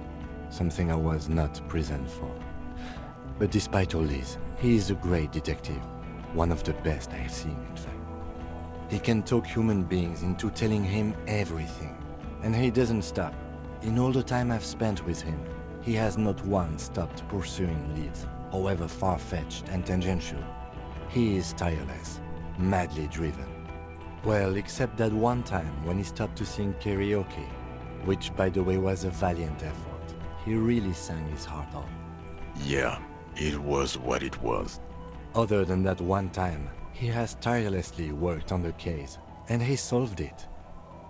something I was not present for. But despite all this, he is a great detective, one of the best I've seen, in fact. He can talk human beings into telling him everything, and he doesn't stop. In all the time I've spent with him, he has not once stopped pursuing leads, however far-fetched and tangential. He is tireless, madly driven. Well, except that one time when he stopped to sing karaoke, which by the way was a valiant effort. He really sang his heart out.
Yeah, it was what it was.
Other than that one time, he has tirelessly worked on the case, and he solved it.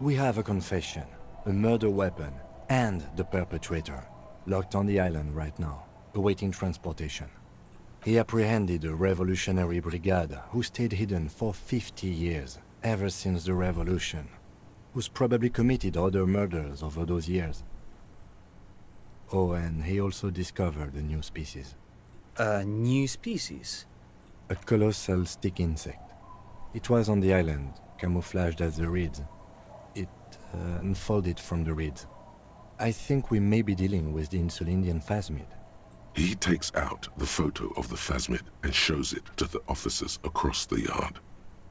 We have a confession, a murder weapon, and the perpetrator, locked on the island right now, awaiting transportation. He apprehended a revolutionary brigade who stayed hidden for 50 years, ever since the revolution, who's probably committed other murders over those years. Oh, and he also discovered a new species.
A new species?
A colossal stick insect. It was on the island, camouflaged as the reeds. It unfolded from the reeds. I think we may be dealing with the Insulindian Phasmid.
He takes out the photo of the Phasmid and shows it to the officers across the yard.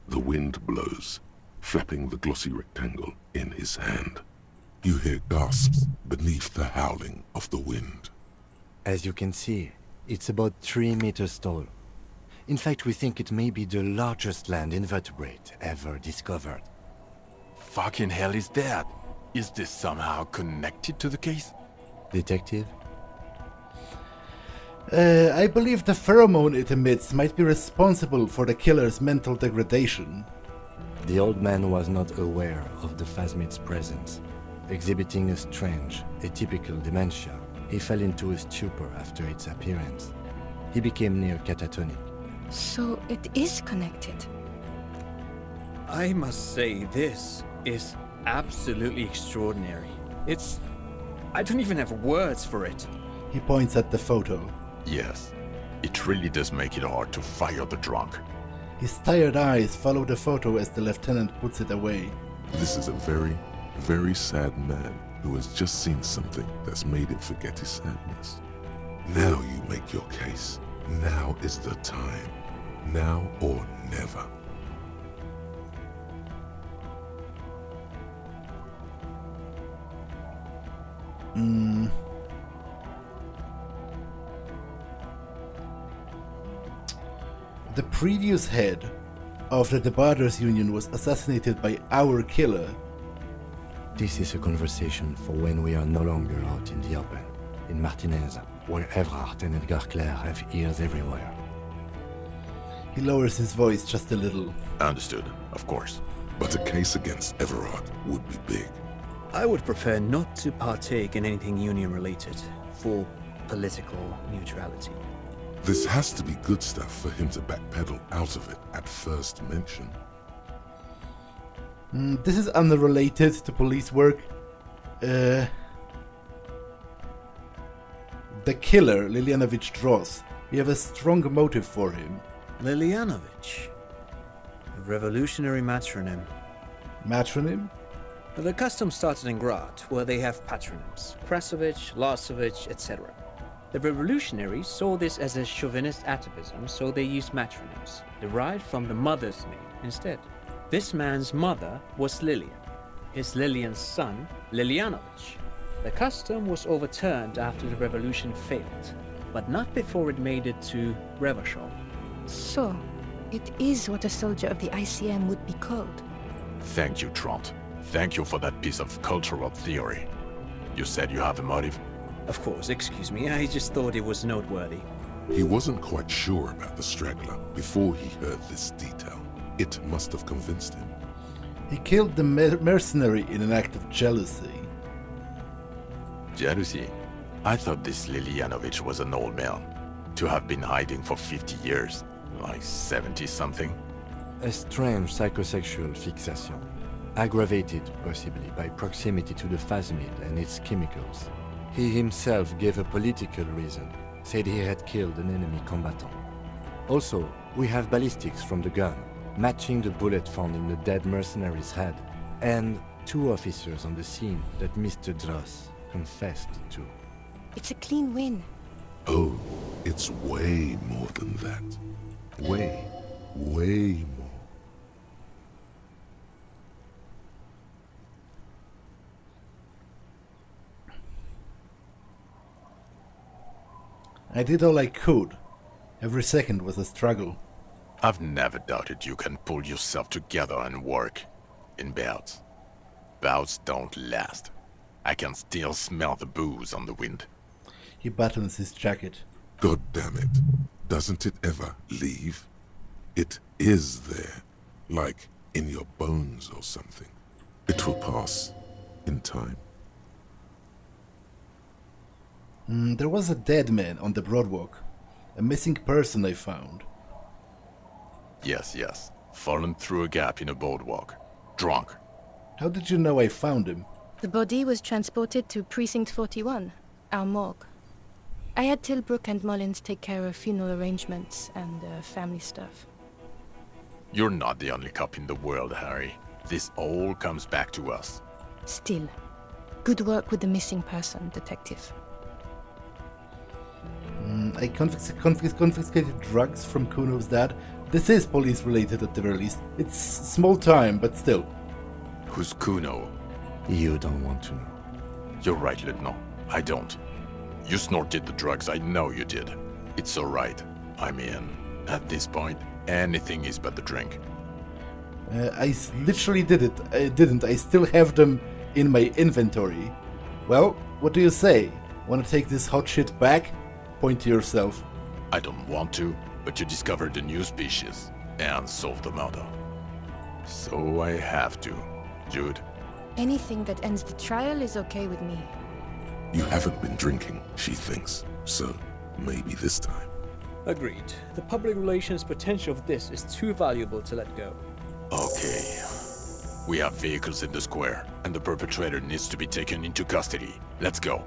The wind blows, flapping the glossy rectangle in his hand. You hear gasps beneath the howling of the wind.
As you can see, it's about 3 meters tall. In fact, we think it may be the largest land invertebrate ever discovered.
Fucking hell is that? Is this somehow connected to the case?
Detective?
I believe the pheromone it emits might be responsible for the killer's mental degradation.
The old man was not aware of the Phasmid's presence. Exhibiting a strange, atypical dementia, he fell into a stupor after its appearance. He became near catatonic.
So it is connected.
I must say, this is absolutely extraordinary. I don't even have words for it.
He points at the photo.
Yes, it really does make it hard to fire the drunk.
His tired eyes follow the photo as the lieutenant puts it away.
This is a very, very sad man who has just seen something that's made him forget his sadness. Now you make your case. Now is the time. Now or never.
The previous head of the Debaters Union was assassinated by our killer.
This is a conversation for when we are no longer out in the open, in Martinez, where Evrard and Edgar Clare have ears everywhere.
He lowers his voice just a little.
Understood, of course.
But a case against Everard would be big.
I would prefer not to partake in anything union-related, for political neutrality.
This has to be good stuff for him to backpedal out of it at first mention.
This is unrelated to police work. The killer, Lilianovich Droz. We have a strong motive for him.
Lilianovich. A revolutionary matronym.
Matronym?
The custom started in Grad, where they have patronyms. Krasovich, Lasovich, etc. The revolutionaries saw this as a chauvinist atavism, so they used matronyms, derived from the mother's name instead. This man's mother was Lilian, his Lilian's son, Lilianovich. The custom was overturned after the revolution failed, but not before it made it to Revachol.
So, it is what a soldier of the ICM would be called.
Thank you, Trant. Thank you for that piece of cultural theory. You said you have a motive?
Of course, excuse me, I just thought it was noteworthy.
He wasn't quite sure about the straggler before he heard this detail. It must have convinced him.
He killed the mercenary in an act of jealousy.
Jealousy? I thought this Lilianovich was an old man. To have been hiding for 50 years. Like 70-something?
A strange psychosexual fixation, aggravated possibly by proximity to the Phasmid and its chemicals. He himself gave a political reason, said he had killed an enemy combatant. Also, we have ballistics from the gun, matching the bullet found in the dead mercenary's head, and 2 officers on the scene that Mr. Dross confessed to.
It's a clean win.
Oh, it's way more than that. Way more.
I did all I could. Every second was a struggle.
I've never doubted you can pull yourself together and work. In bouts. Bouts don't last. I can still smell the booze on the wind.
He buttons his jacket.
God damn it. Doesn't it ever leave? It is there. Like in your bones or something. It will pass. In time.
There was a dead man on the Broadwalk. A missing person I found.
Yes. Fallen through a gap in a boardwalk. Drunk.
How did you know I found him?
The body was transported to Precinct 41, our morgue. I had Tilbrook and Mullins take care of funeral arrangements and family stuff.
You're not the only cop in the world, Harry. This all comes back to us.
Still, good work with the missing person, Detective.
I confiscated drugs from Kuno's dad. This is police-related at the very least. It's small time, but still.
Who's Kuno?
You don't want to know.
You're right, Lieutenant. I don't. You snorted the drugs, I know you did. It's alright. I mean, at this point, anything is but the drink.
I literally didn't. I still have them in my inventory. Well, what do you say? Want to take this hot shit back? Point to yourself.
I don't want to, but you discovered a new species and solved the murder. So I have to. Jude?
Anything that ends the trial is okay with me.
You haven't been drinking, she thinks. So, maybe this time.
Agreed. The public relations potential of this is too valuable to let go.
Okay. We have vehicles in the square, and the perpetrator needs to be taken into custody. Let's go.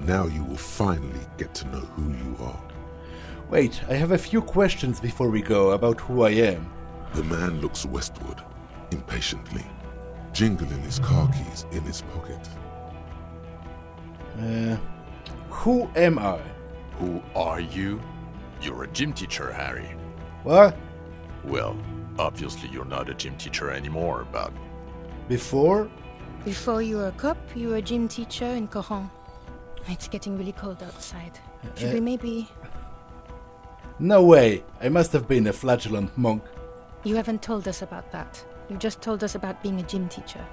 Now you will finally get to know who you are.
Wait, I have a few questions before we go about who I am.
The man looks westward, impatiently, jingling his car keys in his pocket.
Who am I?
Who are you? You're a gym teacher, Harry.
What?
Well, obviously you're not a gym teacher anymore, but...
Before?
Before you were a cop, you were a gym teacher in Coron. It's getting really cold outside. Should we maybe...
No way! I must have been a flagellant monk.
You haven't told us about that. You just told us about being a gym teacher.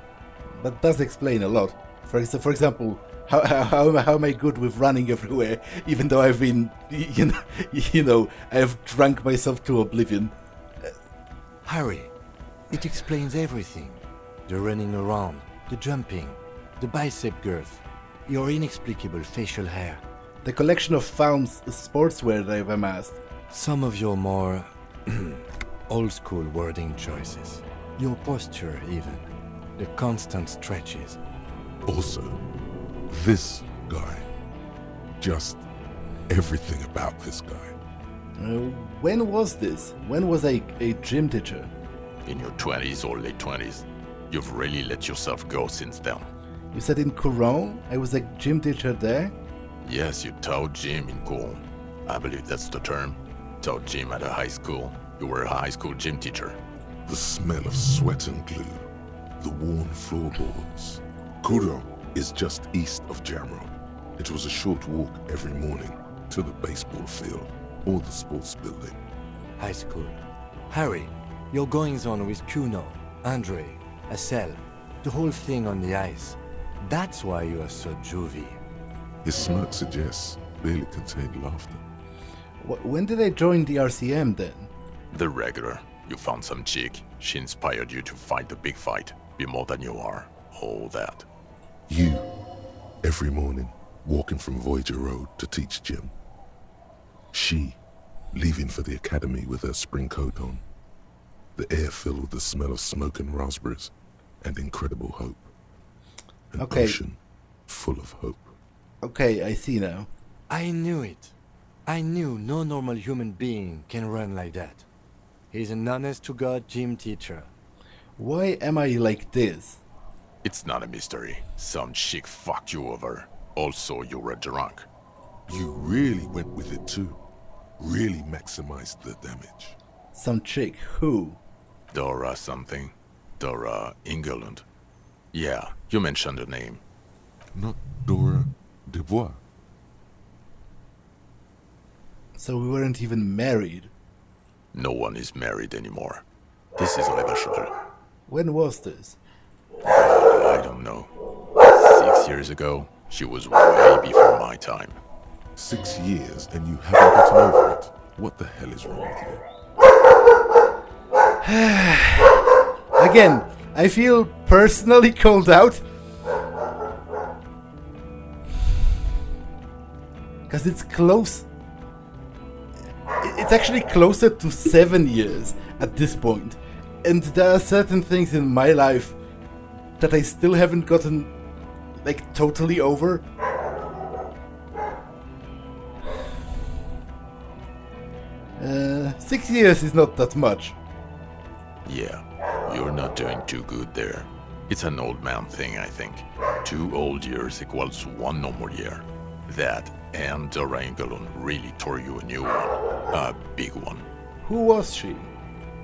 That does explain a lot. For example, how am I good with running everywhere, even though I've been, I've drunk myself to oblivion.
Harry, it explains everything. The running around, the jumping, the bicep girth, your inexplicable facial hair.
The collection of found sportswear that I've amassed.
Some of your more old-school wording choices. Your posture, even. The constant stretches.
Also, this guy. Just everything about this guy.
When was this? When was I a gym teacher?
In your 20s or late 20s. You've really let yourself go since then.
You said in Coron I was a gym teacher there?
Yes, you taught gym in school. I believe that's the term. Taught gym at a high school. You were a high school gym teacher.
The smell of sweat and glue, the worn floorboards. Kuro is just east of Jamrock. It was a short walk every morning to the baseball field or the sports building.
High school. Harry, your goings-on with Kuno, Andre, Acel, the whole thing on the ice. That's why you are so juvie.
His smirk suggests barely contained laughter.
When did I join the RCM then?
The regular. You found some chick. She inspired you to fight the big fight. Be more than you are. All that.
You, every morning, walking from Voyager Road to teach gym. She, leaving for the academy with her spring coat on. The air filled with the smell of smoke and raspberries, and incredible hope. An ocean full of hope.
Okay, I see now.
I knew it. I knew no normal human being can run like that. He's an honest-to-God gym teacher.
Why am I like this?
It's not a mystery. Some chick fucked you over. Also, you were drunk.
You really went with it too. Really maximized the damage.
Some chick, who?
Dora something. Dora England. Yeah, you mentioned her name.
Not Dora Dubois.
So we weren't even married.
No one is married anymore. This is irreversible.
When was this?
I don't know. 6 years ago. She was way before my time.
6 years and you haven't gotten over it. What the hell is wrong with you?
Again, I feel personally called out. Because it's close. It's actually closer to 7 years at this point. And there are certain things in my life that I still haven't gotten, like, totally over. Uh, 6 years is not that much.
Yeah, you're not doing too good there. It's an old man thing, I think. 2 old years equals 1 normal year. That and Dora England really tore you a new one. A big one.
Who was she?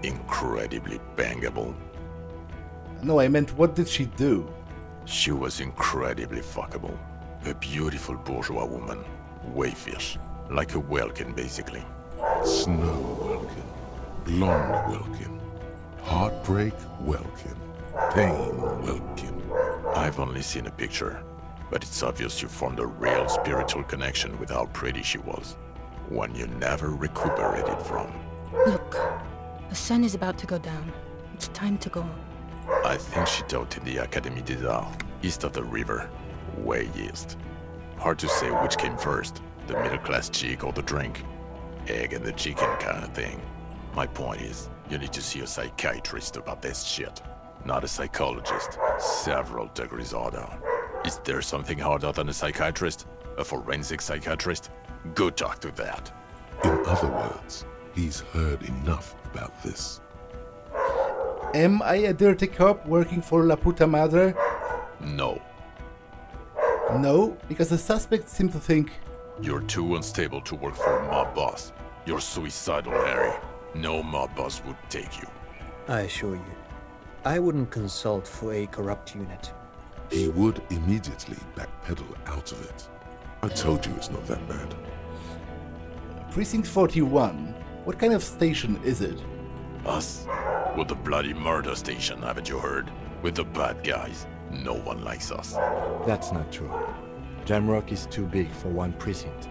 Incredibly bangable.
No, I meant what did she do?
She was incredibly fuckable. A beautiful bourgeois woman. Wayfish. Like a Welkin, basically.
Snow Welkin. Blonde Welkin. Heartbreak Welkin. Pain Welkin.
I've only seen a picture, but it's obvious you formed a real spiritual connection with how pretty she was. One you never recuperated from.
Look, the sun is about to go down. It's time to go.
I think she taught in the Académie des Arts, east of the river. Way east. Hard to say which came first, the middle-class chick or the drink. Egg and the chicken kind of thing. My point is, you need to see a psychiatrist about this shit. Not a psychologist. Several degrees harder. Is there something harder than a psychiatrist? A forensic psychiatrist? Go talk to that.
In other words, he's heard enough about this.
Am I a dirty cop working for La Puta Madre?
No.
No, because the suspects seem to think...
You're too unstable to work for a mob boss. You're suicidal, Harry. No mob boss would take you.
I assure you, I wouldn't consult for a corrupt unit.
He would immediately backpedal out of it. I told you it's not that bad.
Precinct 41. What kind of station is it?
Us? We're the bloody murder station, haven't you heard? With the bad guys. No one likes us.
That's not true. Jamrock is too big for one precinct.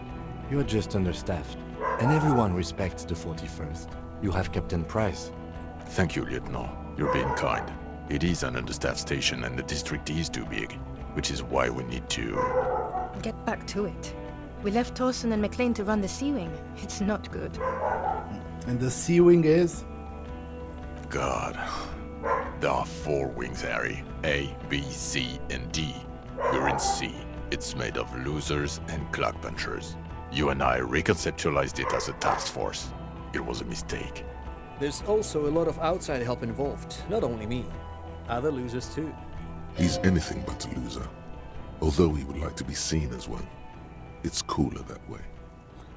You're just understaffed, and everyone respects the 41st. You have Captain Price.
Thank you, Lieutenant. You're being kind. It is an understaffed station and the district is too big, which is why we need to...
Get back to it. We left Torson and McLean to run the Sea Wing. It's not good.
And the Sea Wing is?
God. There are 4 wings, Harry. A, B, C, and D. We're in C. It's made of losers and clock punchers. You and I reconceptualized it as a task force. It was a mistake.
There's also a lot of outside help involved, not only me. Other losers too.
He's anything but a loser, although he would like to be seen as one. It's cooler that way.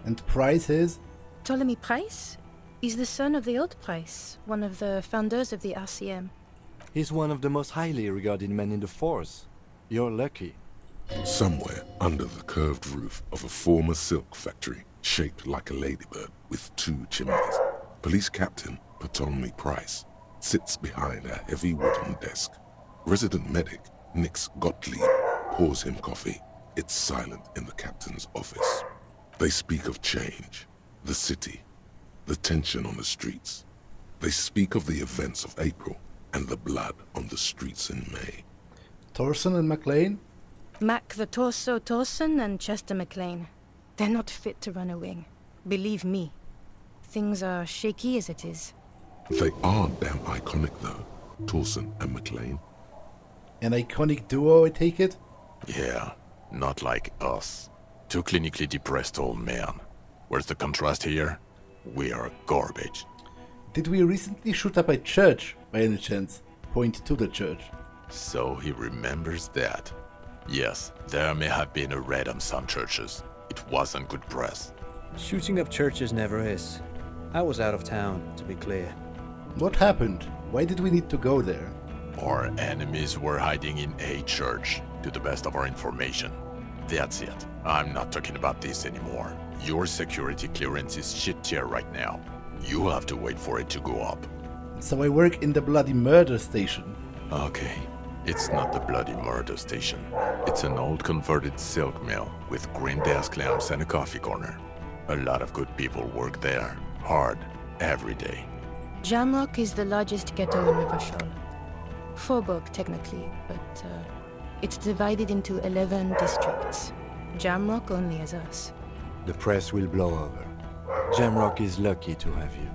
And Price is?
Ptolemy Price? He's the son of the old Price, one of the founders of the RCM.
He's one of the most highly regarded men in the force. You're lucky.
Somewhere under the curved roof of a former silk factory, shaped like a ladybird with 2 chimneys, Police Captain Ptolemy Price sits behind a heavy wooden desk. Resident medic Nix Gottlieb pours him coffee. It's silent in the captain's office. They speak of change, the city, the tension on the streets. They speak of the events of April and the blood on the streets in May.
Thorson and McLean?
Mac the Torso Thorson and Chester McLean. They're not fit to run a wing. Believe me. Things are shaky as it is.
They are damn iconic though, Thorson and McLean.
An iconic duo, I take it?
Yeah, not like us. 2 clinically depressed old men. Where's the contrast here? We are garbage.
Did we recently shoot up a church, by any chance? Point to the church.
So he remembers that. Yes, there may have been a raid on some churches. It wasn't good press.
Shooting up churches never is. I was out of town, to be clear.
What happened? Why did we need to go there?
Our enemies were hiding in a church, to the best of our information. That's it. I'm not talking about this anymore. Your security clearance is shit tier right now. You have to wait for it to go up.
So I work in the bloody murder station.
Okay, it's not the bloody murder station. It's an old converted silk mill with green desk lamps and a coffee corner. A lot of good people work there, hard, every day.
Jamrock is the largest ghetto in Rivashol. Faubourg, technically, but it's divided into 11 districts. Jamrock only has us.
The press will blow over. Jamrock is lucky to have you,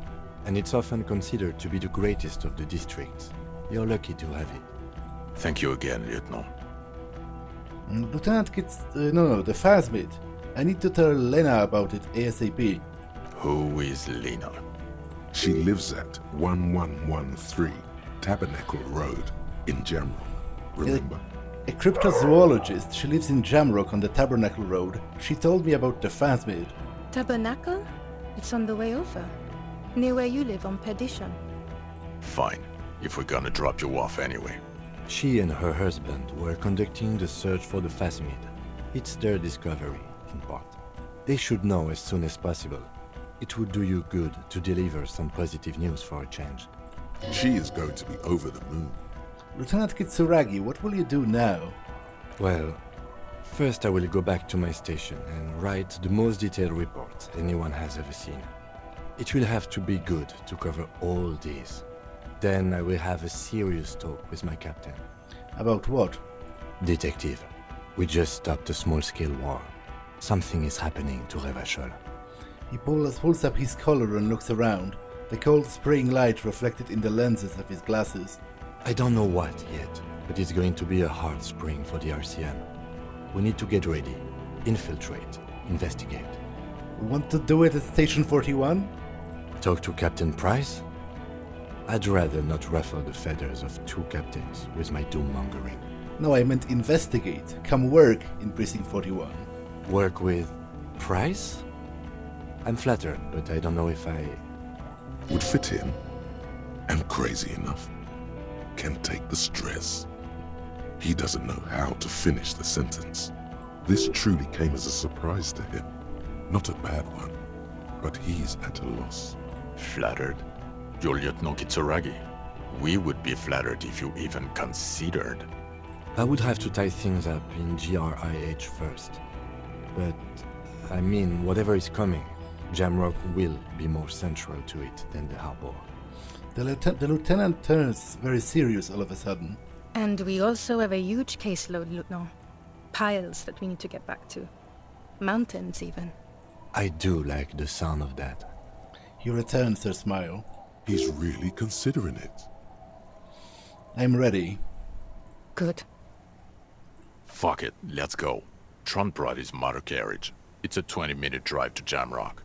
and it's often considered to be the greatest of the districts. You're lucky to have it.
Thank you again, Lieutenant.
Lieutenant gets... the Phasmid. I need to tell Lena about it ASAP.
Who is Lena?
She lives at 1113 Tabernacle Road in Jamrock. Remember?
A cryptozoologist. She lives in Jamrock on the Tabernacle Road. She told me about the Phasmid.
Tabernacle? It's on the way over. Near where you live on Perdition.
Fine, if we're gonna drop you off anyway.
She and her husband were conducting the search for the Phasmid. It's their discovery, in part. They should know as soon as possible. It would do you good to deliver some positive news for a change.
She is going to be over the moon.
Lieutenant Kitsuragi, what will you do now?
Well, first I will go back to my station and write the most detailed report anyone has ever seen. It will have to be good to cover all these. Then I will have a serious talk with my captain.
About what?
Detective, we just stopped a small-scale war. Something is happening to Revachol.
He pulls up his collar and looks around, the cold spring light reflected in the lenses of his glasses.
I don't know what yet, but it's going to be a hard spring for the RCM. We need to get ready, infiltrate, investigate.
Want to do it at Station 41?
Talk to Captain Price? I'd rather not ruffle the feathers of 2 captains with my doom-mongering.
No, I meant investigate. Come work in Precinct 41.
Work with Price? I'm flattered, but I don't know if I...
Would fit in. And crazy enough. Can take the stress. He doesn't know how to finish the sentence. This truly came as a surprise to him. Not a bad one, but he's at a loss.
Flattered? You're Lieutenant Kitsuragi. We would be flattered if you even considered.
I would have to tie things up in GRIH first. But, I mean, whatever is coming, Jamrock will be more central to it than the harbor.
The lieutenant turns very serious all of a sudden.
And we also have a huge caseload, Lieutenant. Piles that we need to get back to. Mountains, even.
I do like the sound of that.
He returns her smile.
He's really considering it.
I'm ready.
Good.
Fuck it, let's go. Tron brought his motor carriage. It's a 20-minute drive to Jamrock.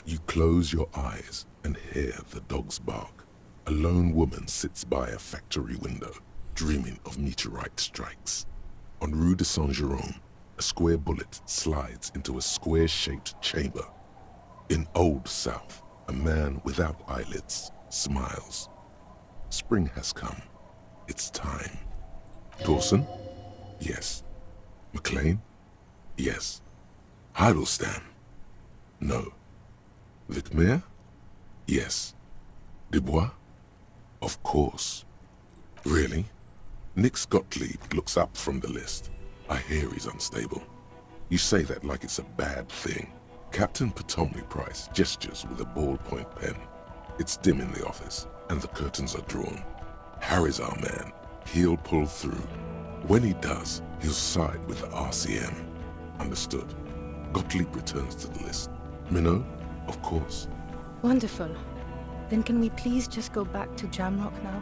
You close your eyes and hear the dogs bark. A lone woman sits by a factory window, dreaming of meteorite strikes. On Rue de Saint-Jérôme, A square bullet slides into a square-shaped chamber. In Old South, a man without eyelids smiles. Spring has come. It's time. Dawson? Yes. McLean? Yes. Hiddleston? No. Vicmere? Yes. Dubois? Of course. Really? Nix Gottlieb looks up from the list. I hear he's unstable. You say that like it's a bad thing. Captain Potomac Price gestures with a ballpoint pen. It's dim in the office, and the curtains are drawn. Harry's our man. He'll pull through. When he does, he'll side with the RCM. Understood. Gottlieb returns to the list. Minnow? Of course.
Wonderful. Then can we please just go back to Jamrock now?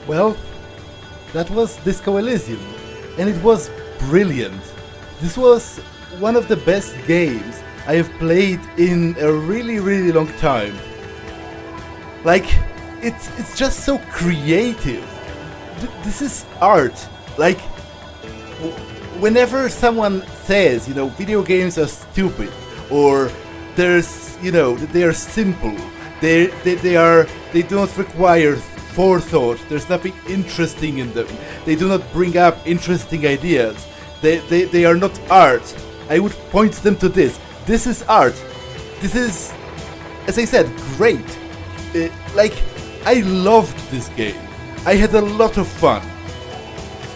Well, that was Disco Elysium, and it was brilliant. This was one of the best games I have played in a really long time. Like, it's just so creative. This is art. Like, whenever someone says, video games are stupid, or they are simple, they do not require forethought, there's nothing interesting in them, they do not bring up interesting ideas, they are not art, I would point them to this. This is art. This is, as I said, great. I loved this game. I had a lot of fun.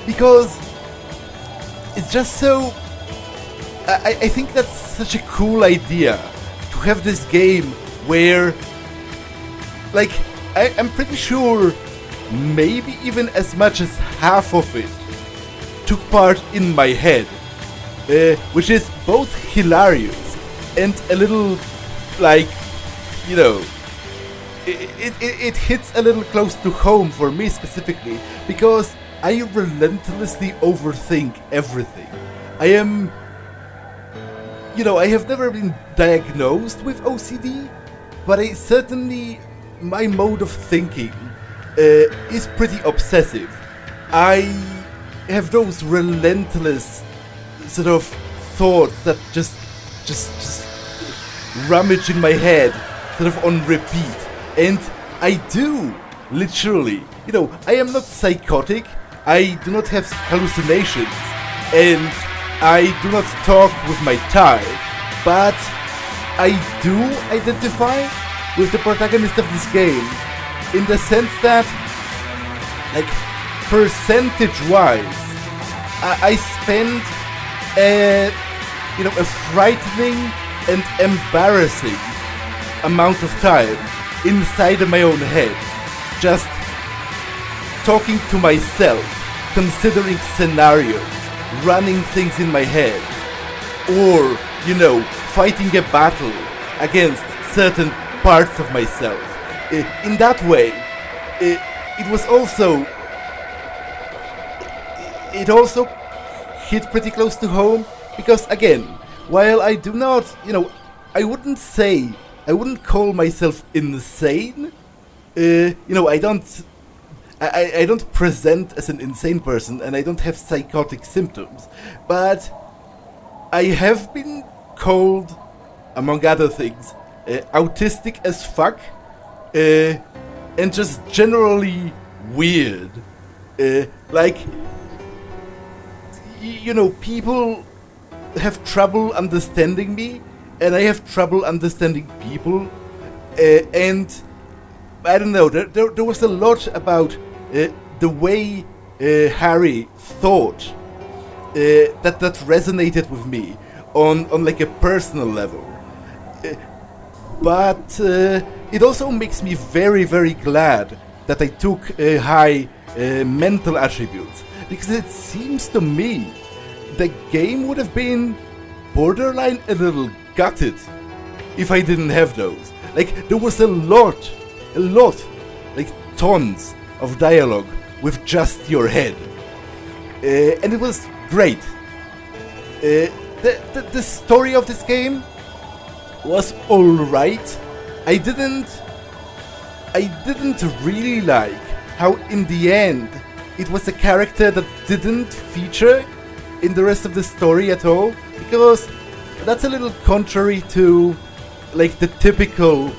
Because it's just so... I think that's such a cool idea, to have this game where, I'm pretty sure maybe even as much as half of it took part in my head, which is both hilarious and a little, it hits a little close to home for me specifically, because I relentlessly overthink everything. I have never been diagnosed with OCD, but my mode of thinking is pretty obsessive. I have those relentless sort of thoughts that just rummage in my head, sort of on repeat. And I do, literally. I am not psychotic, I do not have hallucinations, and I do not talk with my tongue, but I do identify with the protagonist of this game, in the sense that, percentage-wise, I spend a frightening and embarrassing amount of time inside of my own head, just talking to myself, considering scenarios, running things in my head, or, fighting a battle against certain parts of myself. In that way, it also hit pretty close to home, because again, while I do not, I wouldn't call myself insane. I don't present as an insane person, and I don't have psychotic symptoms, but I have been called, among other things, autistic as fuck, and just generally weird. people have trouble understanding me, and I have trouble understanding people, and I don't know. There was a lot about the way Harry thought that resonated with me on like a personal level. But it also makes me very, very glad that I took high mental attributes, because it seems to me the game would have been borderline a little gutted if I didn't have those. Like, there was a lot, like tons of dialogue with just your head. And it was great. The story of this game was alright. I didn't really like how in the end it was a character that didn't feature in the rest of the story at all, because that's a little contrary to like the typical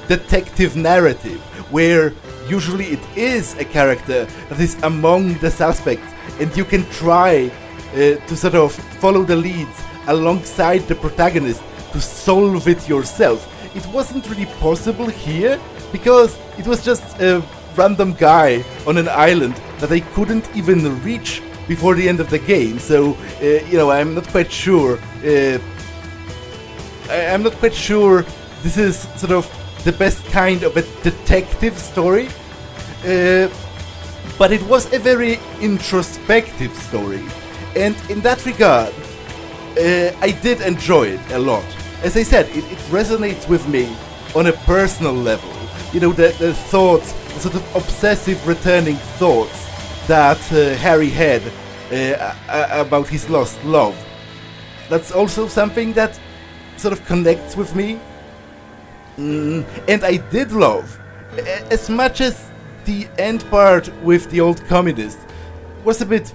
detective narrative, where usually it is a character that is among the suspects and you can try to sort of follow the leads alongside the protagonist to solve it yourself. It wasn't really possible here because it was just a random guy on an island that I couldn't even reach before the end of the game. So I'm not quite sure. I'm not quite sure this is sort of the best kind of a detective story, but it was a very introspective story, and in that regard, I did enjoy it a lot. As I said, it resonates with me on a personal level. The thoughts, the sort of obsessive returning thoughts that Harry had about his lost love. That's also something that sort of connects with me. And I did love, as much as the end part with the old communist was a bit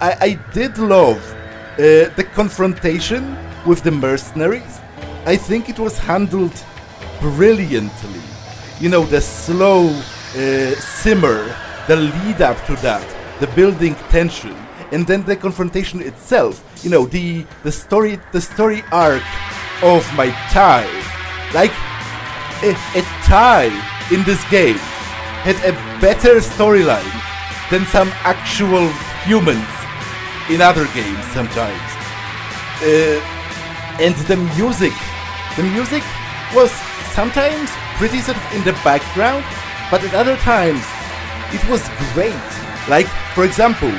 I did love the confrontation with the mercenaries. I think it was handled brilliantly. The slow simmer, the lead up to that, the building tension, and then the confrontation itself. The story arc of my tie. Like, a tie in this game had a better storyline than some actual humans in other games sometimes. And the music was sometimes pretty sort of in the background, but at other times it was great. Like, for example,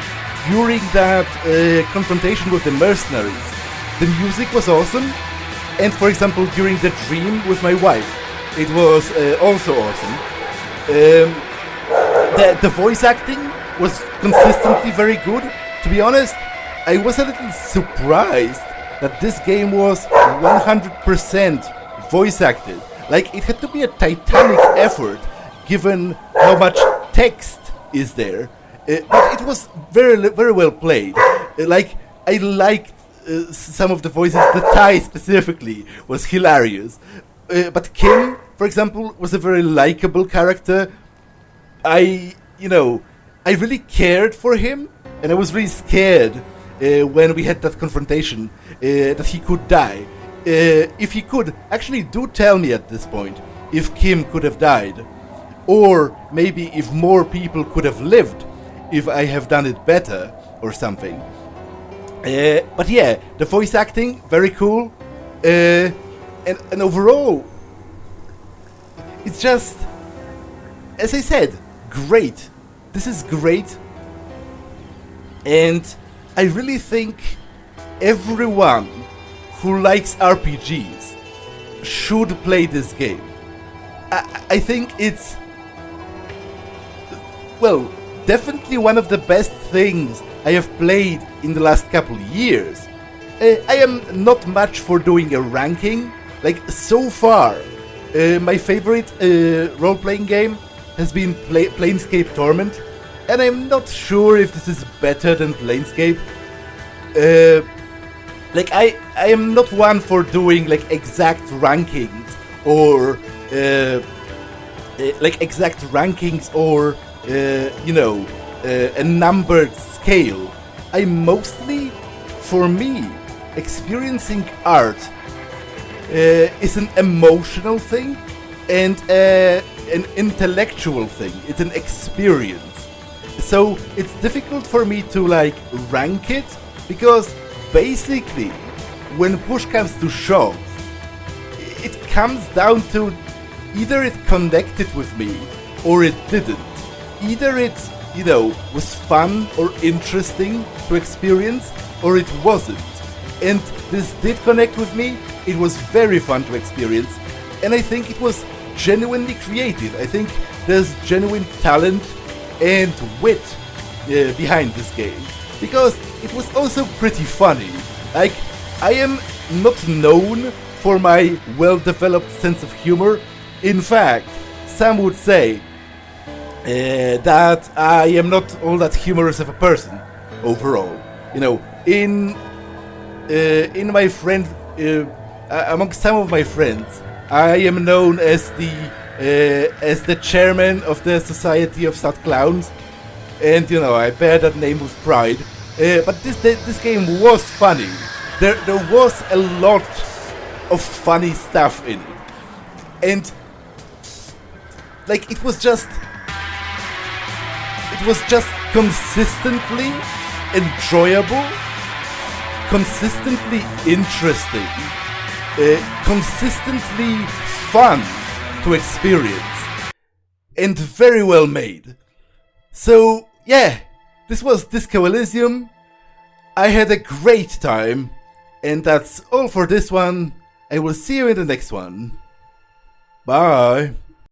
during that confrontation with the mercenaries, the music was awesome. And for example, during the dream with my wife, it was also awesome. The voice acting was consistently very good. To be honest, I was a little surprised that this game was 100% voice acted. Like, it had to be a titanic effort given how much text is there. But it was very, very well played. I liked some of the voices. The Thai specifically was hilarious. But Kim, for example, was a very likable character. I really cared for him, and I was really scared when we had that confrontation that he could die. If he could, actually do tell me at this point if Kim could have died. Or maybe if more people could have lived, if I have done it better or something. But yeah, the voice acting, very cool. And overall, it's just, as I said, great. This is great. And I really think everyone who likes RPGs should play this game. I think it's, well, definitely one of the best things I have played in the last couple of years. I am not much for doing a ranking. Like, so far, my favorite role-playing game has been Planescape Torment, and I'm not sure if this is better than Planescape. I am not one for doing like exact rankings or a numbered scale. I mostly, for me, experiencing art is an emotional thing and an intellectual thing. It's an experience. So it's difficult for me to like rank it, because basically when push comes to shove, it comes down to either it connected with me or it didn't. Either it, was fun or interesting to experience, or it wasn't. And this did connect with me. It was very fun to experience, and I think it was genuinely creative. I think there's genuine talent and wit behind this game, because it was also pretty funny. Like, I am not known for my well-developed sense of humor. In fact, some would say that I am not all that humorous of a person overall. In my friend, among some of my friends, I am known as the chairman of the Society of Sad Clowns, and I bear that name with pride. But this game was funny. There was a lot of funny stuff in it, and like it was just consistently enjoyable, consistently interesting, consistently fun to experience, and very well made. So yeah, this was Disco Elysium. I had a great time, and that's all for this one. I will see you in the next one. Bye.